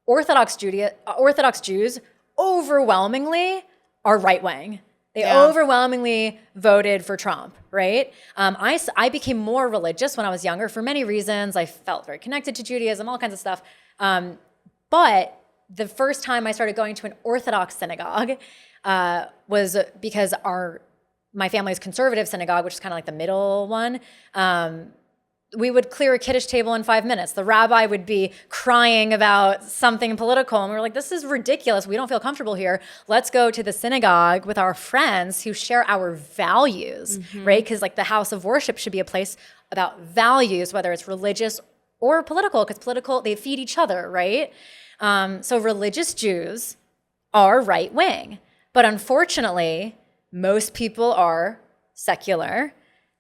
Orthodox Jews overwhelmingly are right-wing. They overwhelmingly voted for Trump, right? I became more religious when I was younger for many reasons. I felt very connected to Judaism, all kinds of stuff. But the first time I started going to an Orthodox synagogue was because my family's conservative synagogue, which is kind of like the middle one, we would clear a Kiddush table in 5 minutes. The rabbi would be crying about something political, and we were like, this is ridiculous. We don't feel comfortable here. Let's go to the synagogue with our friends who share our values, right? Because like the house of worship should be a place about values, whether it's religious or political, because political, they feed each other, right? So religious Jews are right-wing, but unfortunately, most people are secular.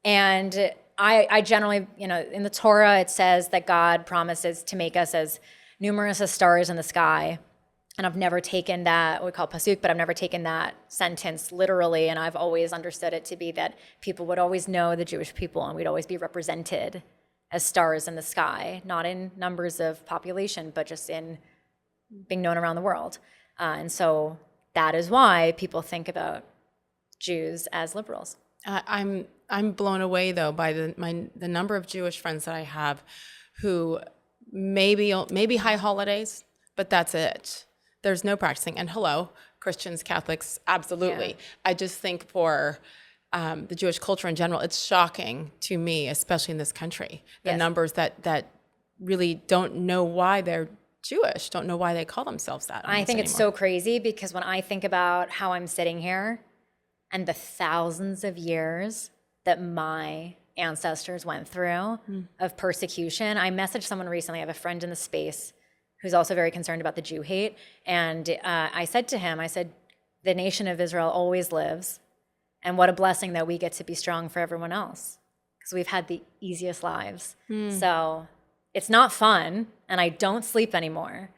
And I generally, in the Torah, it says that God promises to make us as numerous as stars in the sky. And I've never taken that, what we call pasuk, but I've never taken that sentence literally. And I've always understood it to be that people would always know the Jewish people and we'd always be represented as stars in the sky, not in numbers of population, but just in being known around the world. And so that is why people think about Jews as liberals. I'm blown away though by the number of Jewish friends that I have who maybe high holidays, but that's it. there's no practicing. And hello, Christians, Catholics, absolutely. I just think for the Jewish culture in general, it's shocking to me, especially in this country, the numbers that really don't know why they're Jewish, don't know why they call themselves that. I think it's so crazy because when I think about how I'm sitting here and the thousands of years that my ancestors went through of persecution. I messaged someone recently, I have a friend in the space who's also very concerned about the Jew hate. And I said to him, I said, the nation of Israel always lives. And what a blessing that we get to be strong for everyone else because we've had the easiest lives. So it's not fun and I don't sleep anymore,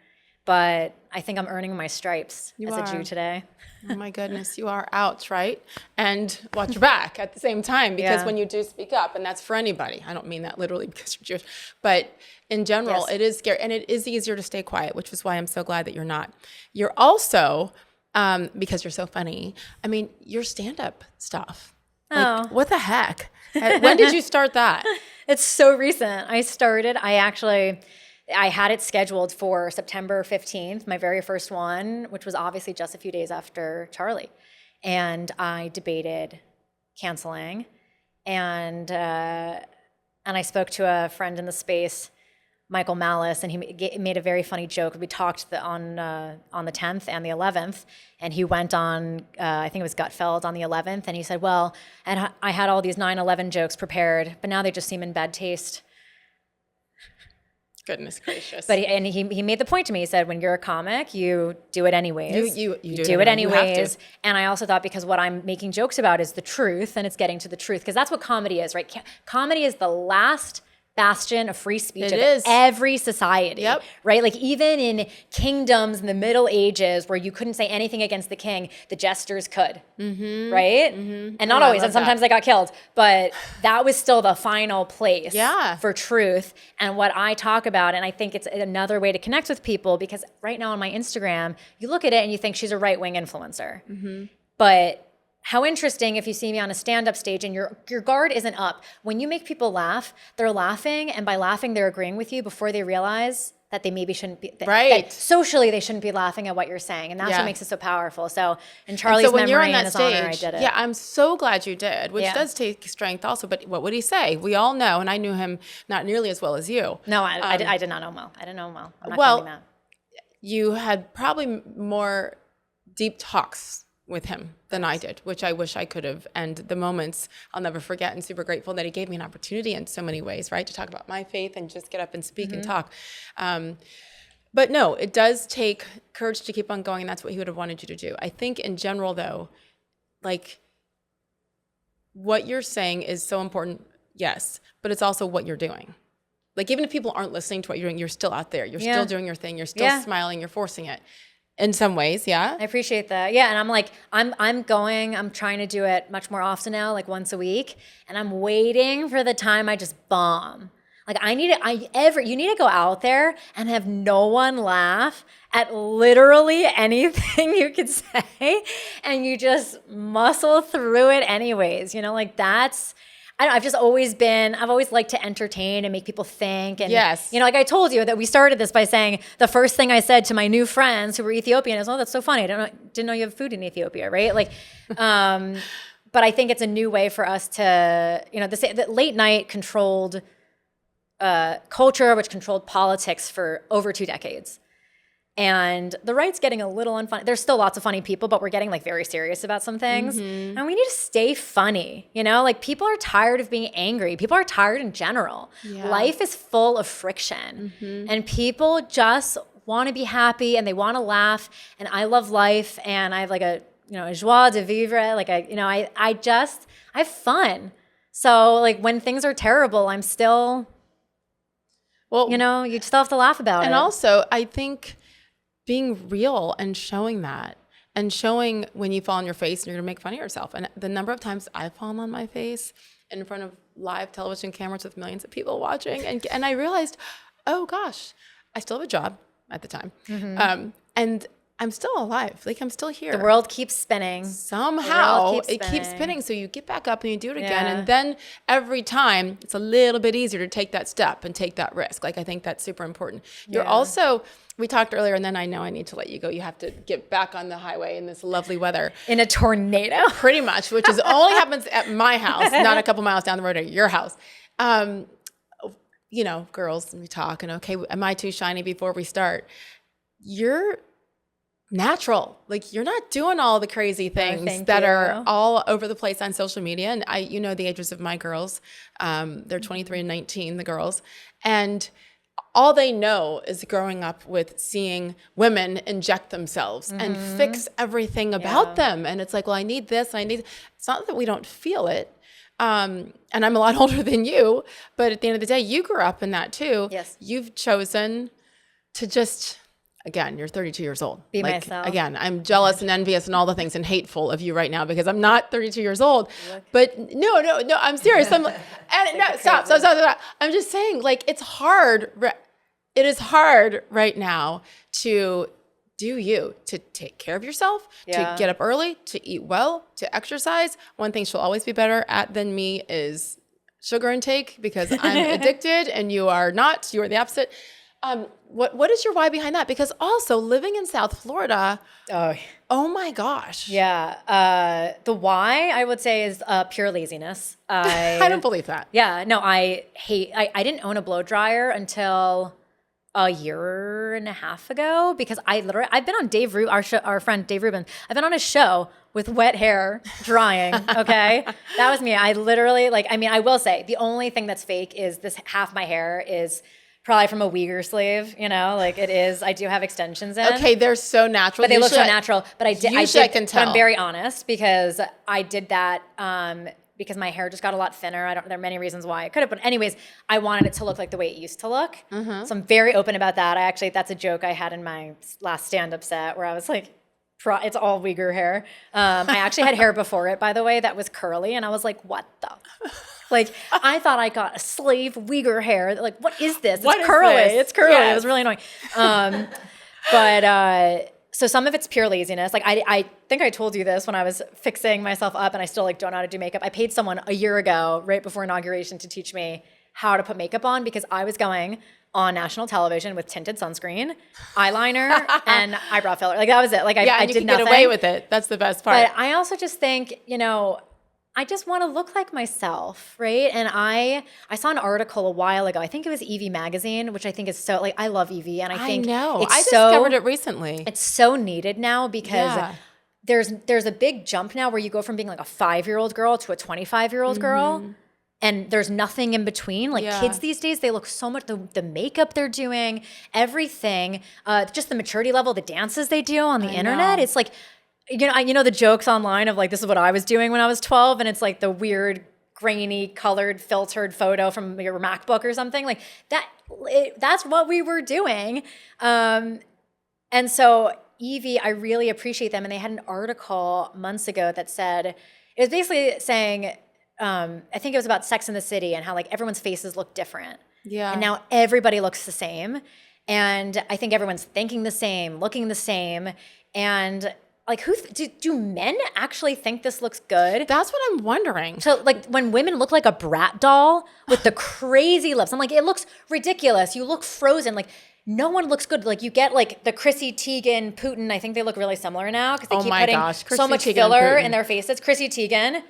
but I think I'm earning my stripes a Jew today. Oh my goodness, you are. Ouch, right? And watch your back at the same time because when you do speak up, and that's for anybody, I don't mean that literally because you're Jewish, but in general, it is scary and it is easier to stay quiet, which is why I'm so glad that you're not. You're also, because you're so funny, I mean, your stand-up stuff. Like, what the heck? When did you start that? It's so recent. I had it scheduled for September 15th, my very first one, which was obviously just a few days after Charlie. And I debated canceling. And I spoke to a friend in the space, Michael Malice, and he made a very funny joke. We talked on the 10th and the 11th, and he went on, I think it was Gutfeld on the 11th, and he said, well, and I had all these 9/11 jokes prepared, but now they just seem in bad taste. Goodness gracious. But he made the point to me. He said, when you're a comic, you do it anyways. You do it anyways. And I also thought because what I'm making jokes about is the truth and it's getting to the truth. Because that's what comedy is, right? Comedy is the last bastion of free speech of every society, right? Like even in kingdoms in the Middle Ages where you couldn't say anything against the king, the jesters could, right? And not always, and sometimes they got killed, but that was still the final place for truth. And what I talk about, and I think it's another way to connect with people because right now on my Instagram, you look at it and you think she's a right-wing influencer, but how interesting if you see me on a stand-up stage and your guard isn't up. When you make people laugh, they're laughing, and by laughing, they're agreeing with you before they realize that they maybe shouldn't be, that socially they shouldn't be laughing at what you're saying, and that's what makes it so powerful. So in Charlie's memory and his honor, I did it. Yeah, I'm so glad you did, which does take strength also, but what would he say? We all know, and I knew him not nearly as well as you. No, I did not know him well. I didn't know him well. I'm not claiming that. You had probably more deep talks with him than I did, which I wish I could have. And the moments I'll never forget, and super grateful that he gave me an opportunity in so many ways, right? To talk about my faith and just get up and speak and talk. But no, it does take courage to keep on going, and that's what he would have wanted you to do. I think in general though, like what you're saying is so important, yes, but it's also what you're doing. Like even if people aren't listening to what you're doing, you're still out there. You're still doing your thing. You're still smiling. You're forcing it. In some ways, I appreciate that. Yeah, and I'm like, I'm trying to do it much more often now, like once a week, and I'm waiting for the time I just bomb. Like you need to go out there and have no one laugh at literally anything you could say, and you just muscle through it anyways. You know, like that's. I've always liked to entertain and make people think. And, you know, like I told you that we started this by saying the first thing I said to my new friends who were Ethiopian is, oh, that's so funny. I didn't know you have food in Ethiopia, right? Like, but I think it's a new way for us to, you know, the late night controlled culture, which controlled politics for over 2 decades. And the right's getting a little unfunny. There's still lots of funny people, but we're getting like very serious about some things. And we need to stay funny, you know? Like people are tired of being angry. People are tired in general. Life is full of friction. And people just want to be happy and they want to laugh. And I love life and I have like a, you know, a joie de vivre. Like I have fun. So like when things are terrible, I'm still, you know, you still have to laugh about it. And also I think being real and showing that and showing when you fall on your face and you're gonna make fun of yourself. And the number of times I've fallen on my face in front of live television cameras with millions of people watching. And I realized, oh gosh, I still have a job at the time. And I'm still alive. Like, I'm still here. The world keeps spinning. Somehow it keeps spinning. So you get back up and you do it again. Yeah. And then every time it's a little bit easier to take that step and take that risk. Like, I think that's super important. You're also, we talked earlier, and then I know I need to let you go. You have to get back on the highway in this lovely weather. In a tornado? Pretty much, which is only happens at my house, not a couple miles down the road at your house. You know, girls, we talk and okay, am I too shiny before we start? You're natural. Like, you're not doing all the crazy things that are all over the place on social media. And you know the ages of my girls. They're 23 and 19, the girls. And all they know is growing up with seeing women inject themselves and fix everything about them. And it's like, well, I need this. It's not that we don't feel it. And I'm a lot older than you, but at the end of the day, you grew up in that too. Yes. You've chosen to just, again, you're 32 years old. Be myself. Again, I'm jealous and envious and all the things and hateful of you right now because I'm not 32 years old. But no, I'm serious. Stop. I'm just saying, like, it's hard. It is hard right now to do you, to take care of yourself, to get up early, to eat well, to exercise. One thing she'll always be better at than me is sugar intake because I'm addicted and you are not. You are the opposite. What is your why behind that? Because also living in South Florida, oh my gosh. Yeah. The why, I would say, is pure laziness. I don't believe that. Yeah. No, I didn't own a blow dryer until a year and a half ago because I've been on Dave Rubin, our friend Dave Rubin. I've been on a show with wet hair drying. Okay. That was me. I literally I will say the only thing that's fake is this half my hair is probably from a Uyghur sleeve, you know, like it is. I do have extensions in. Okay, they're so natural. But they look so natural. But I can tell. But I'm very honest because I did that because my hair just got a lot thinner. There are many reasons why I could have, but anyways, I wanted it to look like the way it used to look. So I'm very open about that. That's a joke I had in my last stand-up set where I was like, it's all Uyghur hair. I actually had hair before it, by the way, that was curly. And I was like, what the? Like, I thought I got a slave Uyghur hair. Like, what is this? It's curly. It's curly. Yes. It was really annoying. So some of it's pure laziness. Like, I think I told you this when I was fixing myself up and I still don't know how to do makeup. I paid someone a year ago, right before inauguration, to teach me how to put makeup on because I was going on national television with tinted sunscreen, eyeliner, and eyebrow filler. Like, that was it. Like, I did nothing. Get away with it. That's the best part. But I also just think, I just want to look like myself, right? And I saw an article a while ago. I think it was Evie magazine, which I think is so, I love Evie. And I think I discovered it recently. It's so needed now because there's a big jump now where you go from being like a 5-year-old girl to a 25-year-old girl. And there's nothing in between. Like kids these days, they look so much, the makeup they're doing, everything, just the maturity level, the dances they do on the internet. It's like, you know the jokes online of like, this is what I was doing when I was 12, and it's like the weird, grainy, colored, filtered photo from your MacBook or something like that. That's what we were doing. And so Evie, I really appreciate them. And they had an article months ago that said, it was basically saying, I think it was about Sex in the City and how like everyone's faces look different. Yeah. And now everybody looks the same. And I think everyone's thinking the same, looking the same. And like, do men actually think this looks good? That's what I'm wondering. So like when women look like a brat doll with the crazy lips, I'm like, it looks ridiculous. You look frozen. Like no one looks good. Like you get like the Chrissy Teigen, Putin. I think they look really similar now because they keep putting so much filler in their faces. Chrissy Teigen.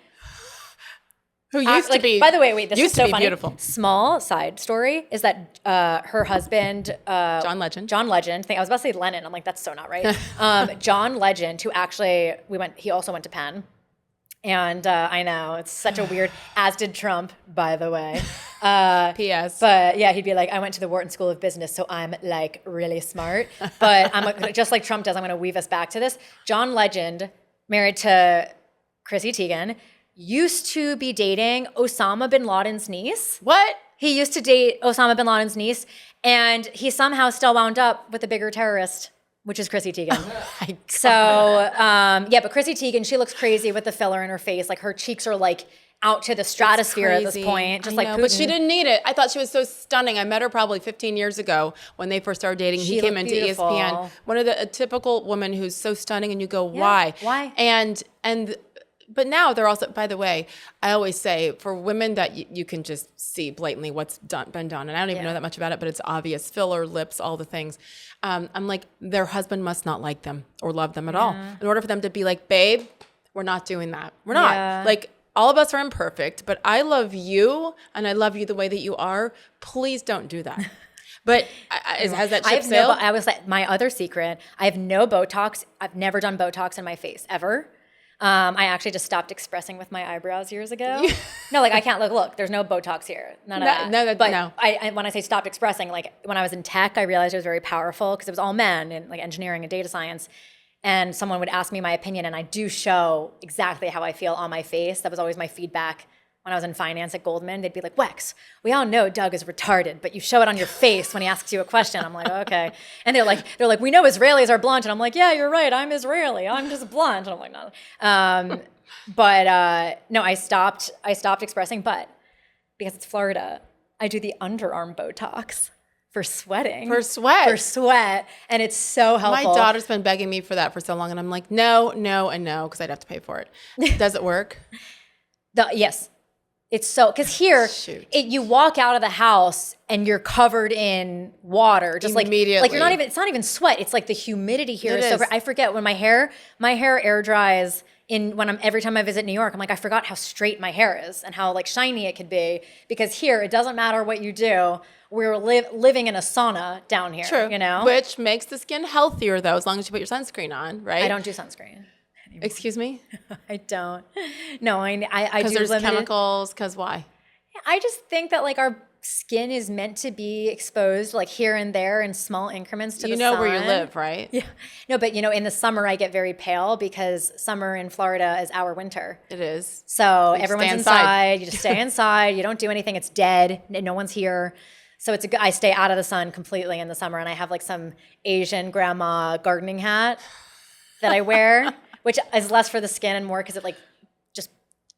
Who used to be, by the way, wait, this is so funny. Beautiful. Small side story is that her husband, John Legend. I was about to say Lennon. I'm like, that's so not right. John Legend, who actually he also went to Penn. And I know it's such a weird, as did Trump, by the way. P.S. But yeah, he'd be like, I went to the Wharton School of Business, so I'm like really smart. But I'm just like Trump does, I'm going to weave us back to this. John Legend, married to Chrissy Teigen, used to be dating Osama bin Laden's niece. What? He used to date Osama bin Laden's niece, and he somehow still wound up with a bigger terrorist, which is Chrissy Teigen. Oh but Chrissy Teigen, she looks crazy with the filler in her face. Like her cheeks are like out to the stratosphere at this Crazy. point, just I like know, Putin. but she didn't need it. I thought she was so stunning. I met her probably 15 years ago when they first started dating. He came looked into beautiful. ESPN. One of a typical woman who's so stunning, and you go, why? Why? But now they're also, by the way, I always say for women that you can just see blatantly what's been done, and I don't even know that much about it, but it's obvious, filler, lips, all the things. I'm like, their husband must not like them or love them at all. In order for them to be like, babe, we're not doing that. We're not. Yeah. Like, all of us are imperfect, but I love you, and I love you the way that you are. Please don't do that. But has that ship sailed? I was like, my other secret, I have no Botox. I've never done Botox in my face, ever. I actually just stopped expressing with my eyebrows years ago. No, like I can't look, there's no Botox here. None of that. No. I when I say stopped expressing, like when I was in tech, I realized it was very powerful because it was all men in like engineering and data science. And someone would ask me my opinion, and I do show exactly how I feel on my face. That was always my feedback when I was in finance at Goldman. They'd be like, Wex, we all know Doug is retarded, but you show it on your face when he asks you a question. I'm like, okay. And they're like, we know Israelis are blunt. And I'm like, yeah, you're right. I'm Israeli. I'm just blunt. And I'm like, no. No, I stopped expressing, but because it's Florida, I do the underarm Botox. For sweating. For sweat. And it's so helpful. My daughter's been begging me for that for so long, and I'm like, no, and no, because I'd have to pay for it. Does it work? Yes. It's so, because here, you walk out of the house and you're covered in water. Just immediately. Like you're not even, it's not even sweat. It's like the humidity here is so, I forget when my hair air dries every time I visit New York, I'm like, I forgot how straight my hair is and how like shiny it could be, because here, it doesn't matter what you do. We're living in a sauna down here, True. You know? Which makes the skin healthier, though, as long as you put your sunscreen on, right? I don't do sunscreen. Excuse me? I don't. No, I do. Because there's chemicals, because why? I just think that like our skin is meant to be exposed like here and there in small increments to the sun. You know where you live, right? Yeah. No, but in the summer I get very pale because summer in Florida is our winter. It is. So everyone's inside. You just stay inside. You don't do anything. It's dead. No one's here. So I stay out of the sun completely in the summer, and I have like some Asian grandma gardening hat that I wear, which is less for the skin and more because it like just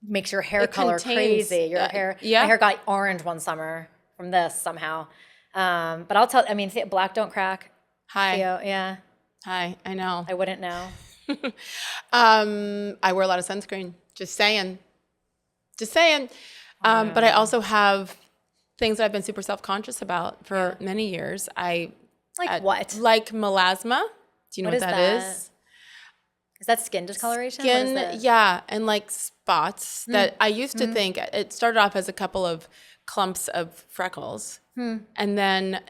makes your hair color crazy. My hair got orange one summer from this somehow. But black don't crack. Hi. Theo, yeah. Hi, I know. I wouldn't know. I wear a lot of sunscreen. Just saying. But I also have things that I've been super self-conscious about for many years. What? Like melasma. Do you know what that is? Is that skin discoloration? Yeah, and like spots that I used to think, it started off as a couple of clumps of freckles. And then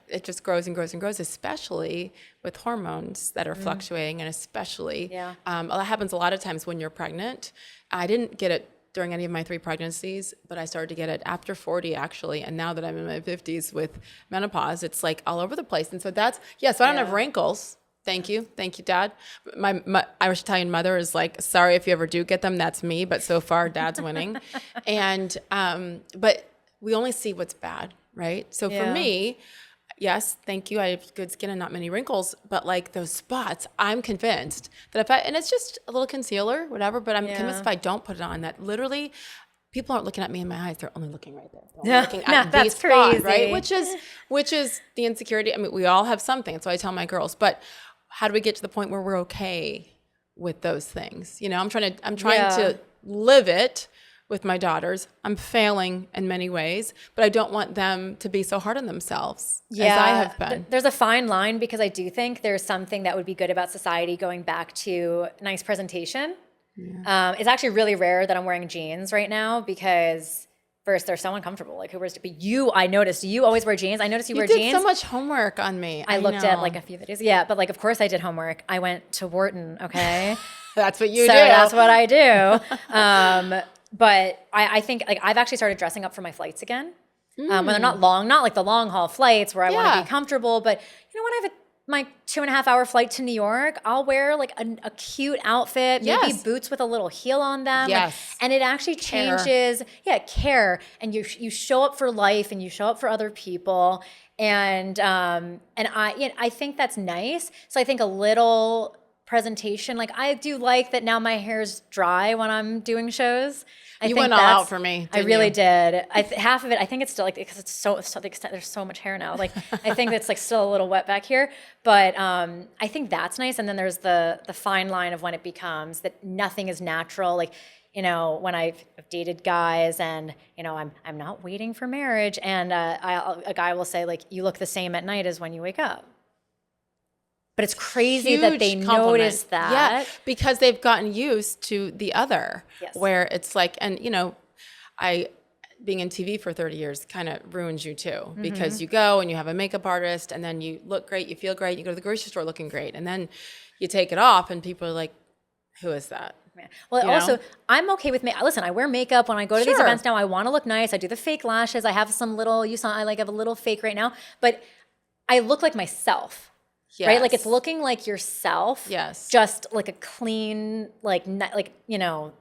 it just grows and grows and grows, especially with hormones that are fluctuating, and especially, that happens a lot of times when you're pregnant. I didn't get it during any of my 3 pregnancies, but I started to get it after 40 actually. And now that I'm in my 50s with menopause, it's like all over the place. And so so I don't have wrinkles. Thank you, Dad. My Irish Italian mother is like, sorry if you ever do get them, that's me. But so far, Dad's winning. And but we only see what's bad, right? So for me, yes, thank you. I have good skin and not many wrinkles, but like those spots, I'm convinced that and it's just a little concealer, whatever, but I'm convinced if I don't put it on, that literally people aren't looking at me in my eyes. They're only looking right there. They're only looking at that's spot, crazy. right? Which is the insecurity. I mean, we all have something. So I tell my girls, but how do we get to the point where we're okay with those things? I'm trying to live it with my daughters. I'm failing in many ways, but I don't want them to be so hard on themselves as I have been. There's a fine line, because I do think there's something that would be good about society going back to nice presentation. Yeah. It's actually really rare that I'm wearing jeans right now because first, they're so uncomfortable. Like, who wears? But I noticed you always wear jeans. I noticed you wear jeans. You did so much homework on me. I looked at like a few videos. Yeah, but like, of course I did homework. I went to Wharton, okay? That's what you do. That's what I do. But I think like I've actually started dressing up for my flights again. When they're not long, not like the long haul flights where I want to be comfortable, but when I have my 2.5-hour flight to New York, I'll wear like a cute outfit, maybe boots with a little heel on them. Yes. And it actually changes, care. And you show up for life and you show up for other people. And I think that's nice. So I think a little presentation. Like I do like that now my hair's dry when I'm doing shows. You went all out for me. I really did. Half of it, I think it's still like, because it's so the extent there's so much hair now. Like I think it's like still a little wet back here, but I think that's nice. And then there's the fine line of when it becomes that nothing is natural. Like, you know, when I've dated guys and, you know, I'm not waiting for marriage, and a guy will say like, you look the same at night as when you wake up. But it's crazy that they notice that. Yeah, because they've gotten used to the other, where it's like, and you know, being in TV for 30 years kind of ruins you too, because you go and you have a makeup artist, and then you look great, you feel great, you go to the grocery store looking great, and then you take it off and people are like, who is that? Well, you also, know? I'm okay with listen, I wear makeup when I go to these events now. I want to look nice. I do the fake lashes. I have some little, I have a little fake right now, but I look like myself. Yes. Right? Like it's looking like yourself. Yes. Just like a clean, like, you know,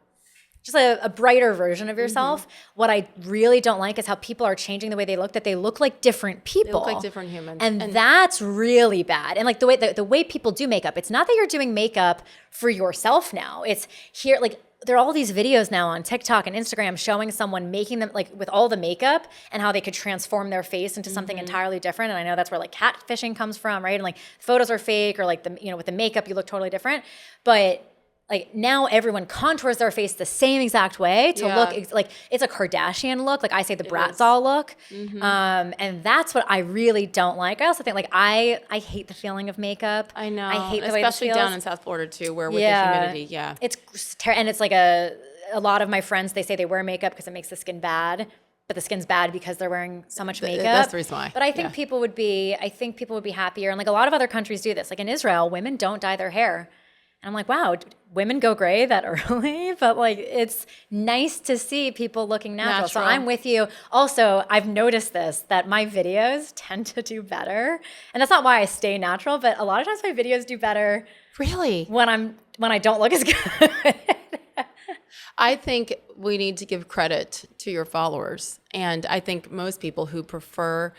just a brighter version of yourself. What I really don't like is how people are changing the way they look, that they look like different people. They look like different humans. And that's really bad. And like the way people do makeup, it's not that you're doing makeup for yourself now. It's here, like, there are all these videos now on TikTok and Instagram showing someone making them like with all the makeup and how they could transform their face into something entirely different. And I know that's where like catfishing comes from, right? And like photos are fake, or like with the makeup you look totally different. But like now everyone contours their face the same exact way to look like it's a Kardashian look. Like I say the Bratz doll look. And that's what I really don't like. I also think like I hate the feeling of makeup. I know. I hate the especially way this feels. down in South Florida too, where with the humidity, and it's like a lot of my friends, they say they wear makeup because it makes the skin bad. But the skin's bad because they're wearing so much makeup. That's the reason why. But I think people would be happier. And like a lot of other countries do this. Like in Israel, women don't dye their hair. And I'm like, wow, women go gray that early? But like, it's nice to see people looking natural. So I'm with you. Also, I've noticed this, that my videos tend to do better. And that's not why I stay natural, but a lot of times my videos do better. Really? When I don't look as good. I think we need to give credit to your followers. And I think most people who prefer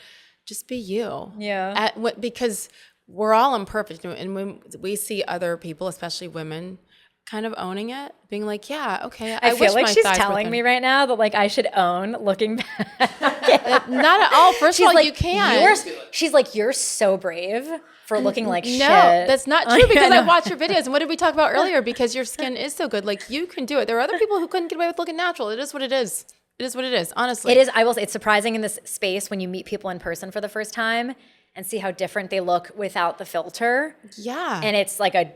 just be you. Yeah. Because we're all imperfect. And when we see other people, especially women, kind of owning it, being like, yeah, okay. I feel like she's telling me right now that like I should own looking back. Not at all. First of all, you can't. She's like, you're so brave for looking like shit. No, that's not true, because I watch your videos. And what did we talk about earlier? Because your skin is so good. Like you can do it. There are other people who couldn't get away with looking natural. It is what it is. It is what it is, honestly. It is. I will say it's surprising in this space when you meet people in person for the first time and see how different they look without the filter. Yeah. And it's like a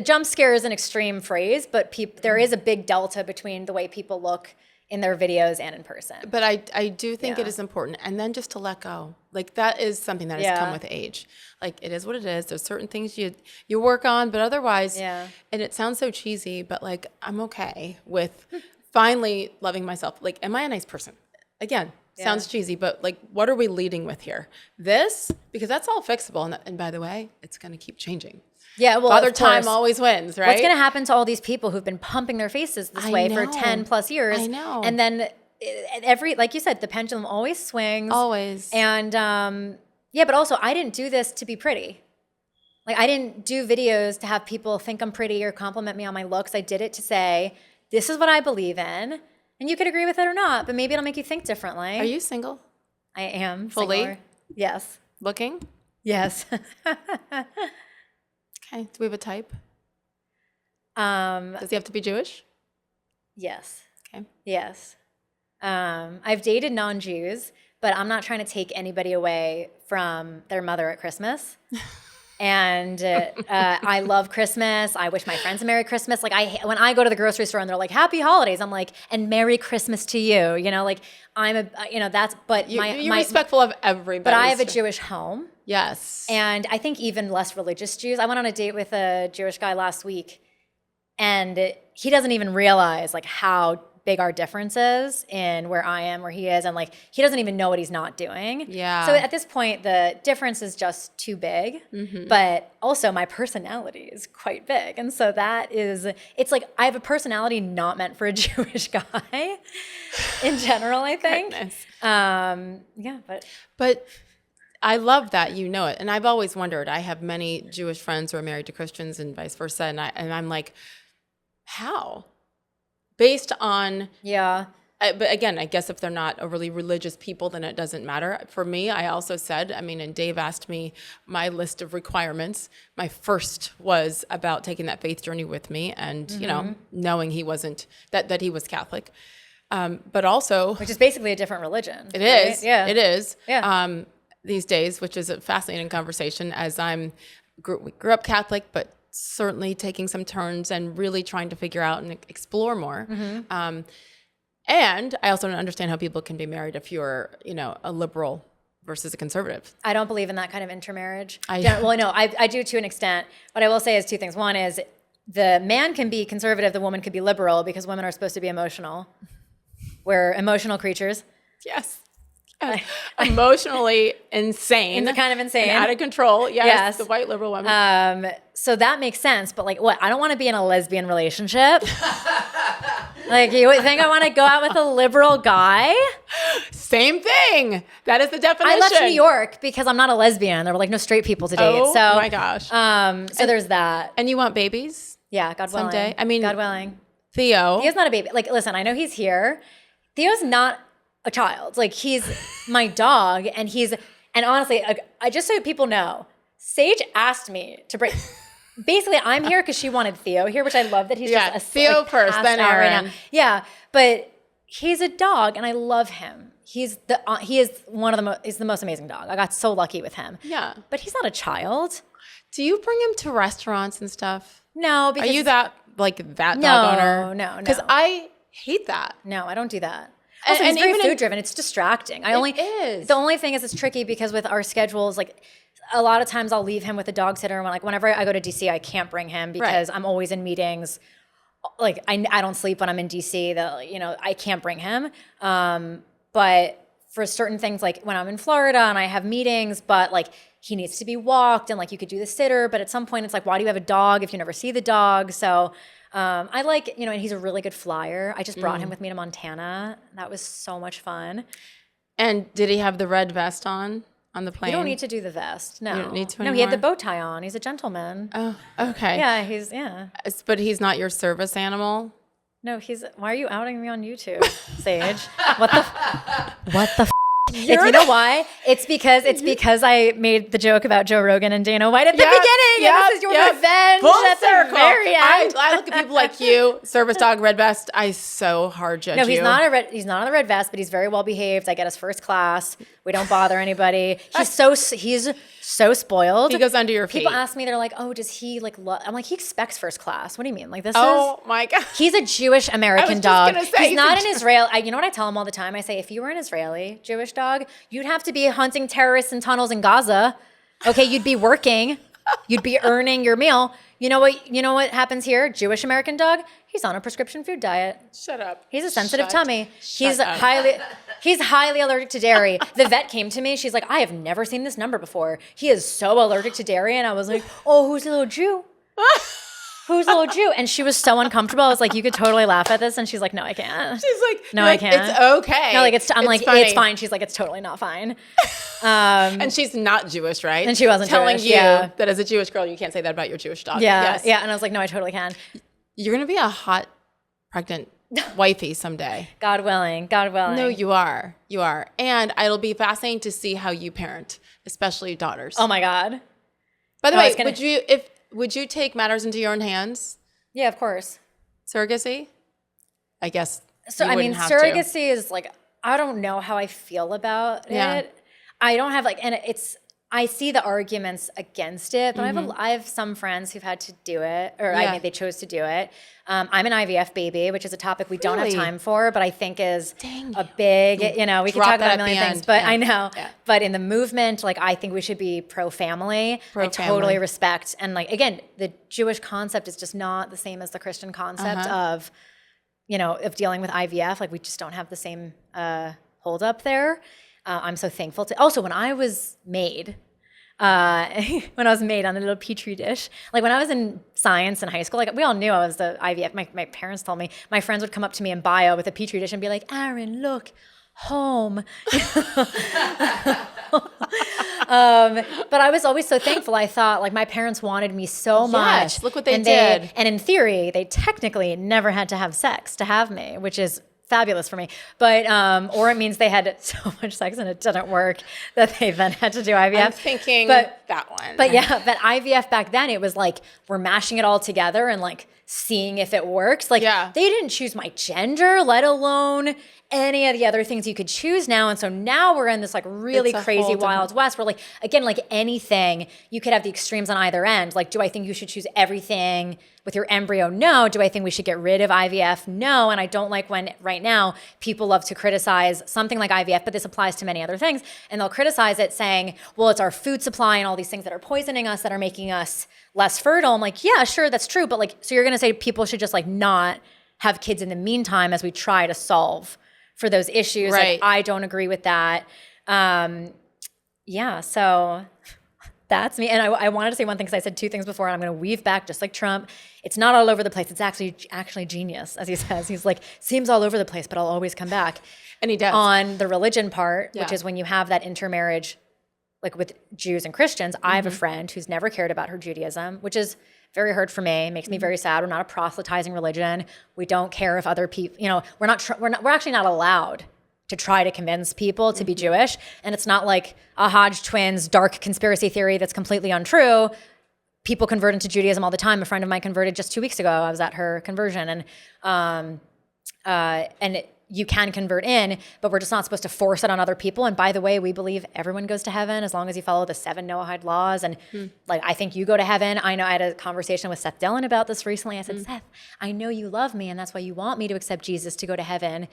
jump scare is an extreme phrase, but there is a big delta between the way people look in their videos and in person. But I do think it is important. And then just to let go. Like that is something that has come with age. Like it is what it is. There's certain things you work on, but otherwise, and it sounds so cheesy, but like I'm okay with finally loving myself. Like, am I a nice person? Again, sounds cheesy, but like, what are we leading with here? This, because that's all fixable. And by the way, it's going to keep changing. Yeah, well, Father Time always wins, right? What's going to happen to all these people who've been pumping their faces this way for 10 plus years? I know. And then like you said, the pendulum always swings. Always. And but also I didn't do this to be pretty. Like I didn't do videos to have people think I'm pretty or compliment me on my looks. I did it to say, this is what I believe in. And you could agree with it or not, but maybe it'll make you think differently. Are you single? I am. Fully? Single. Yes. Looking? Yes. Okay. Do we have a type? Does he have to be Jewish? Yes. Okay. Yes. I've dated non-Jews, but I'm not trying to take anybody away from their mother at Christmas. And I love Christmas. I wish my friends a Merry Christmas. Like when I go to the grocery store and they're like, Happy Holidays, I'm like, and Merry Christmas to you. You know, like but you're respectful of everybody. But I have a Jewish home. Yes. And I think even less religious Jews. I went on a date with a Jewish guy last week, and he doesn't even realize like how big our difference is in where I am, where he is, and like he doesn't even know what he's not doing. Yeah. So at this point, the difference is just too big. But also my personality is quite big, and so it's like I have a personality not meant for a Jewish guy, in general. I think. Goodness. Yeah, but I love that you know it. And I've always wondered, I have many Jewish friends who are married to Christians and vice versa. And I'm like, how? Based on, but again, I guess if they're not overly religious people, then it doesn't matter. For me, I also said, and Dave asked me my list of requirements. My first was about taking that faith journey with me and, knowing he wasn't, that he was Catholic. But also. Which is basically a different religion. It is. Yeah. It is. Yeah. These days, which is a fascinating conversation as we grew up Catholic, but certainly taking some turns and really trying to figure out and explore more. And I also don't understand how people can be married if you're, a liberal versus a conservative. I don't believe in that kind of intermarriage. I do to an extent. What I will say is two things. One is the man can be conservative, the woman could be liberal because women are supposed to be emotional. We're emotional creatures. Yes. Emotionally insane. It's kind of insane. And out of control. Yes. The white liberal woman. So that makes sense. But what? I don't want to be in a lesbian relationship. You would think I want to go out with a liberal guy? Same thing. That is the definition. I left New York because I'm not a lesbian. There were no straight people to date. Oh my gosh. So there's that. And you want babies? Yeah, God willing. Someday? God willing. Theo's not a baby. Listen, I know he's here. Theo's not a child. He's my dog, and honestly, I just so people know, Sage asked me to bring. Basically, I'm here because she wanted Theo here, which I love that he's just a Theo first, then Arynne. Right now. Yeah, but he's a dog, and I love him. He's the most amazing dog. I got so lucky with him. Yeah, but he's not a child. Do you bring him to restaurants and stuff? No, because are you that dog owner? No. Because I hate that. No, I don't do that. Also, and it's very food driven. It's distracting. It is. The only thing is it's tricky because with our schedules, a lot of times I'll leave him with a dog sitter. Whenever I go to DC, I can't bring him because I'm always in meetings. I don't sleep when I'm in DC. I can't bring him. But for certain things, when I'm in Florida and I have meetings, but he needs to be walked and you could do the sitter. But at some point, it's why do you have a dog if you never see the dog? So. I and he's a really good flyer. I just brought him with me to Montana. That was so much fun. And did he have the red vest on the plane? You don't need to do the vest. No. You don't need to anymore? No, he had the bow tie on. He's a gentleman. Oh, okay. Yeah, But he's not your service animal? No, why are you outing me on YouTube, Sage? What the you know why? It's because I made the joke about Joe Rogan and Dana White at the beginning. And this is your revenge. Full circle. Very end. I look at people like you, service dog, red vest. I so hard judge you. No, he's not on the red vest, but he's very well behaved. I get us first class. We don't bother anybody. He's so spoiled. He goes under your feet. People ask me, they're like, "Oh, does he love?" I'm like, he expects first class. What do you mean? My God. He's a Jewish American dog. Say, he's not an Israeli. You know what I tell him all the time? I say, if you were an Israeli Jewish dog, you'd have to be hunting terrorists in tunnels in Gaza. Okay, you'd be working. You'd be earning your meal. You know what happens here? Jewish American dog, he's on a prescription food diet. Shut up. He's a sensitive tummy. He's highly allergic to dairy. The vet came to me. She's like, I have never seen this number before. He is so allergic to dairy. And I was like, oh, who's a little Jew? Who's a little Jew? And she was so uncomfortable. I was like, you could totally laugh at this. And she's like, no, I can't. She's like, no, I can't. It's okay. No, it's fine. She's like, it's totally not fine. And she's not Jewish, right? And she wasn't telling Jewish, you yeah. that as a Jewish girl, you can't say that about your Jewish dog. Yeah, yes. yeah. And I was like, no, I totally can. You're going to be a hot, pregnant wifey someday. God willing. No, you are. You are. And it'll be fascinating to see how you parent, especially daughters. Oh my God. By the way, would you take matters into your own hands? Yeah, of course. Surrogacy? I guess. So surrogacy is I don't know how I feel about it. I don't have I see the arguments against it, but I have some friends who've had to do it, or they chose to do it. I'm an IVF baby, which is a topic we don't have time for, but I think is a big, we can talk about a million things, but I know. Yeah. But in the movement, I think we should be pro-family. I totally respect. And again, the Jewish concept is just not the same as the Christian concept of dealing with IVF. We just don't have the same hold up there. I'm so thankful to. Also, when I was made on a little petri dish, when I was in science in high school, we all knew I was the IVF. My parents told me. My friends would come up to me in bio with a petri dish and be like, "Arynne, look, home." But I was always so thankful. I thought like my parents wanted me so much. Look what they and did. And in theory, they technically never had to have sex to have me, which is fabulous for me. But, or it means they had so much sex and it didn't work that they then had to do IVF. I'm thinking but that one. But yeah, but IVF back then, it was like, we're mashing it all together and like seeing if it works. Like they didn't choose my gender, let alone any of the other things you could choose now. And so now we're in this like really crazy wild west where like, again, like anything, you could have the extremes on either end. Like, do I think you should choose everything with your embryo? No. Do I think we should get rid of IVF? No. And I don't like when right now people love to criticize something like IVF, but this applies to many other things. And they'll criticize it saying, well, it's our food supply and all these things that are poisoning us that are making us less fertile. I'm like, yeah, sure, that's true. But like, so you're going to say people should just like not have kids in the meantime as we try to solve for those issues. Right. Like, I don't agree with that. Yeah, so that's me. And I wanted to say one thing because I said two things before, and I'm going to weave back just like Trump. It's not all over the place. It's actually genius, as he says. He's like, seems all over the place, but I'll always come back. And he does. On the religion part, which is when you have that intermarriage, like with Jews and Christians. I have a friend who's never cared about her Judaism, which is very hard for me. Makes me very sad. We're not a proselytizing religion. We don't care if other people, you know, we're actually not allowed to try to convince people to be Jewish. And it's not like a Hodge twins dark conspiracy theory that's completely untrue. People convert into Judaism all the time. A friend of mine converted just 2 weeks ago. I was at her conversion, and you can convert in, but we're just not supposed to force it on other people. And by the way, we believe everyone goes to heaven as long as you follow the 7 Noahide laws. And like, I think you go to heaven. I know I had a conversation with Seth Dillon about this recently. I said, Seth, I know you love me and that's why you want me to accept Jesus to go to heaven.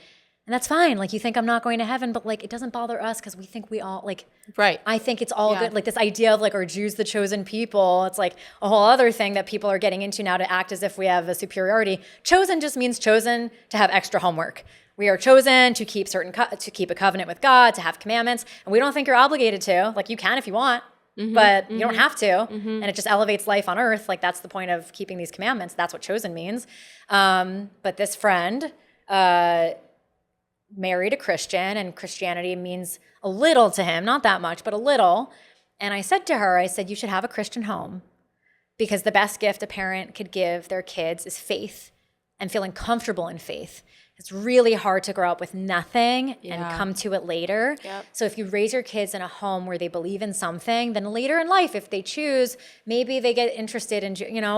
And that's fine. Like, you think I'm not going to heaven, but like, it doesn't bother us because we think we all like, right. I think it's all good. Like this idea of like, are Jews the chosen people? It's like a whole other thing that people are getting into now to act as if we have a superiority. Chosen just means chosen to have extra homework. We are chosen to keep to keep a covenant with God, to have commandments, and we don't think you're obligated to. Like, you can if you want, but you don't have to. And it just elevates life on earth. Like, that's the point of keeping these commandments. That's what chosen means. But this friend married a Christian, and Christianity means a little to him, not that much, but a little. And I said to her, you should have a Christian home because the best gift a parent could give their kids is faith and feeling comfortable in faith. It's really hard to grow up with nothing and come to it later. Yep. So if you raise your kids in a home where they believe in something, then later in life, if they choose, maybe they get interested in,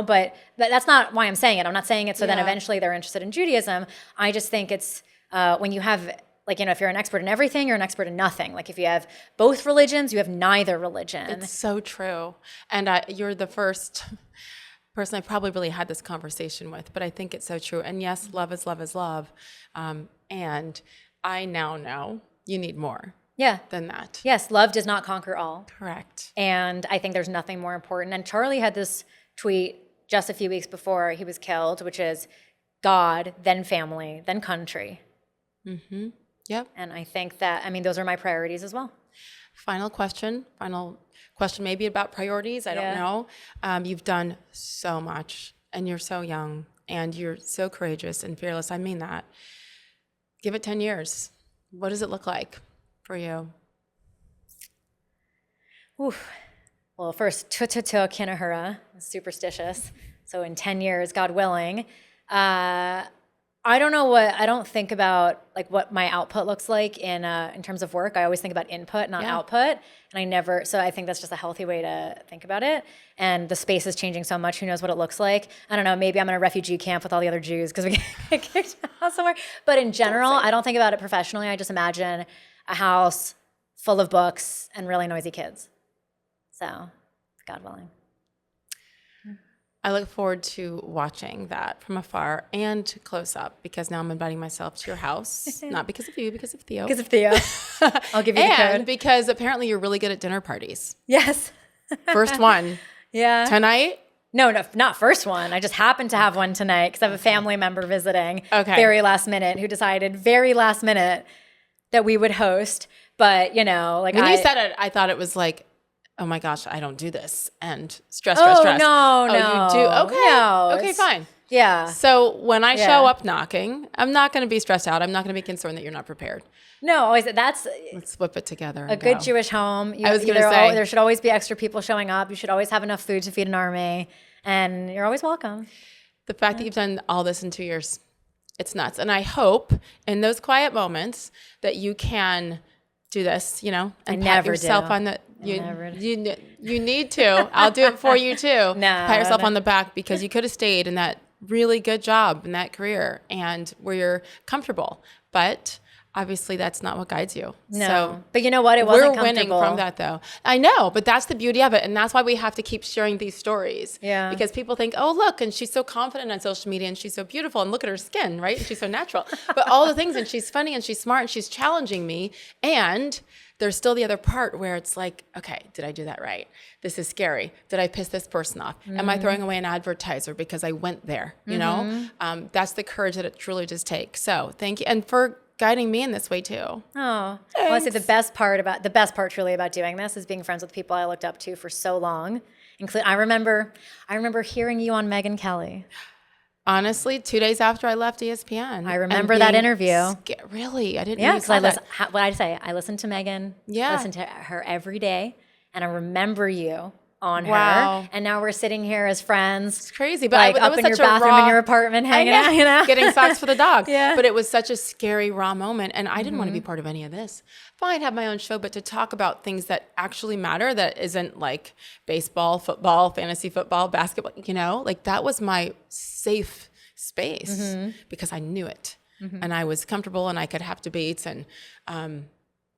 but that's not why I'm saying it. I'm not saying it so then eventually they're interested in Judaism. I just think it's when you have, if you're an expert in everything, you're an expert in nothing. Like, if you have both religions, you have neither religion. It's so true. And you're the first person I probably really had this conversation with, but I think it's so true. And yes, love is love is love. And I now know you need more than that. Yes, love does not conquer all. Correct. And I think there's nothing more important. And Charlie had this tweet just a few weeks before he was killed, which is God, then family, then country. Mm-hmm. Yep. And I think that, those are my priorities as well. Final question maybe about priorities. I don't know. You've done so much and you're so young and you're so courageous and fearless. I mean that. Give it 10 years. What does it look like for you? Oof. Well, first, kinahura, superstitious. So in 10 years, God willing. I don't think about like what my output looks like in terms of work. I always think about input, not output. And so I think that's just a healthy way to think about it. And the space is changing so much. Who knows what it looks like? I don't know. Maybe I'm in a refugee camp with all the other Jews because we get kicked out somewhere. But in general, I don't think about it professionally. I just imagine a house full of books and really noisy kids. So, God willing. I look forward to watching that from afar and close up because now I'm inviting myself to your house. Not because of you, because of Theo. Because of Theo. I'll give you the code. And because apparently you're really good at dinner parties. Yes. First one. Yeah. Tonight? No, not first one. I just happened to have one tonight because I have a family member visiting very last minute who decided very last minute that we would host. But, when you said it, I thought it was like, oh my gosh, I don't do this. And stress. No. You do? Okay. No, okay, fine. Yeah. So when I show up knocking, I'm not going to be stressed out. I'm not going to be concerned that you're not prepared. No, always that's Let's whip it together. a good Jewish home. I was going to say. There should always be extra people showing up. You should always have enough food to feed an army. And you're always welcome. The fact that you've done all this in 2 years, it's nuts. And I hope in those quiet moments that you can do this, you know, and pat yourself on the. You need to. I'll do it for you too. Pat yourself on the back because you could have stayed in that really good job in that career and where you're comfortable. But obviously that's not what guides you. No. So but you know what? It wasn't we're winning comfortable. from that though. I know, but that's the beauty of it. And that's why we have to keep sharing these stories. Yeah. Because people think, oh, look, and she's so confident on social media and she's so beautiful and look at her skin, right? And she's so natural. But all the things, and she's funny and she's smart and she's challenging me. And there's still the other part where it's like, okay, did I do that right? This is scary. Did I piss this person off? Am I throwing away an advertiser because I went there? You know, that's the courage that it truly does take. So thank you. And for guiding me in this way too. Oh, honestly, the best part truly about doing this is being friends with people I looked up to for so long. I remember hearing you on Megyn Kelly. Honestly, 2 days after I left ESPN. I remember that interview. Really? I didn't Yeah, because what did I say? I listened to Megyn. Yeah. I listened to her every day, and I remember you on Wow. her. And now we're sitting here as friends. It's crazy, but like it up was in your such a bathroom raw, in your apartment hanging out, you know? getting socks for the dog. Yeah. But it was such a scary, raw moment, and I didn't want to be part of any of this. Fine, have my own show, but to talk about things that actually matter, that isn't like baseball, football, fantasy football, basketball, you know? Like that was my safe space because I knew it. And I was comfortable and I could have debates and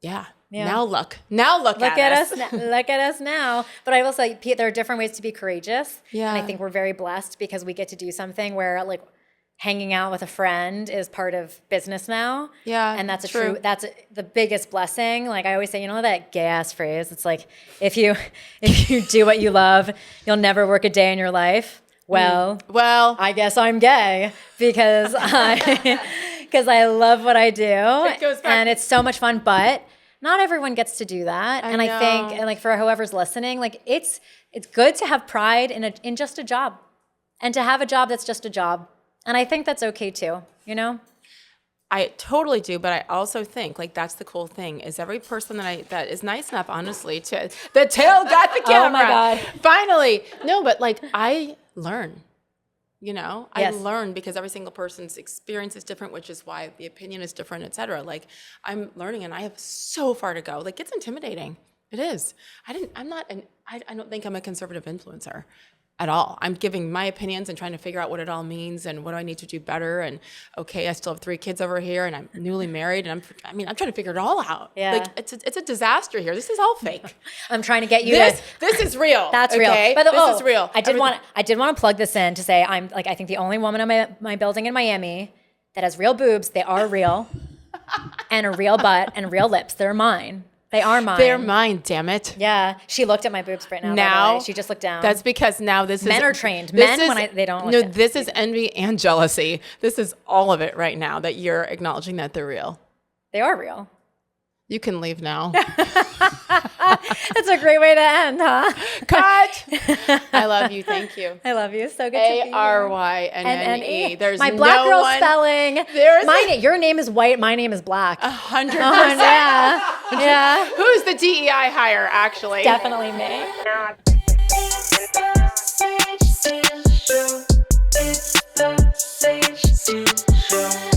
yeah. Now look at us. Look at us now. But I will say there are different ways to be courageous. Yeah. And I think we're very blessed because we get to do something where like hanging out with a friend is part of business now. Yeah. And that's the biggest blessing. Like I always say, you know that gay ass phrase? It's like if you do what you love, you'll never work a day in your life. Well, I guess I'm gay because I love what I do. And it's so much fun, but not everyone gets to do that. I think, and like for whoever's listening, like it's good to have pride in just a job and to have a job that's just a job. And I think that's okay too, you know? I totally do, but I also think like that's the cool thing is every person that is nice enough, honestly, to the tail got the camera. Oh my God. Finally. No, but like I learn. You know, Yes. I learn because every single person's experience is different, which is why the opinion is different, et cetera. Like I'm learning and I have so far to go. Like it's intimidating. It is. I don't think I'm a conservative influencer at all. I'm giving my opinions and trying to figure out what it all means and what do I need to do better. And okay, I still have 3 kids over here and I'm newly married and I'm trying to figure it all out. Yeah. Like it's a disaster here. This is all fake. I'm trying to get you This is real. That's real. Okay? This is real. I did want to plug this in to say I think the only woman in my building in Miami that has real boobs. They are real, and a real butt and real lips. They're mine. They are mine. They're mine, damn it. Yeah, she looked at my boobs right now. By the way. She just looked down. That's because now Men are trained. Men they don't. No, this is envy and jealousy. This is all of it right now that you're acknowledging that they're real. They are real. You can leave now. That's a great way to end, huh? Cut. I love you. Thank you. I love you. So good to be here. Arynne. There's my black no girl one, spelling. Your name is white. My name is black. 100%. Yeah. Who's the DEI hire, actually? Definitely me. It's the Sage Show.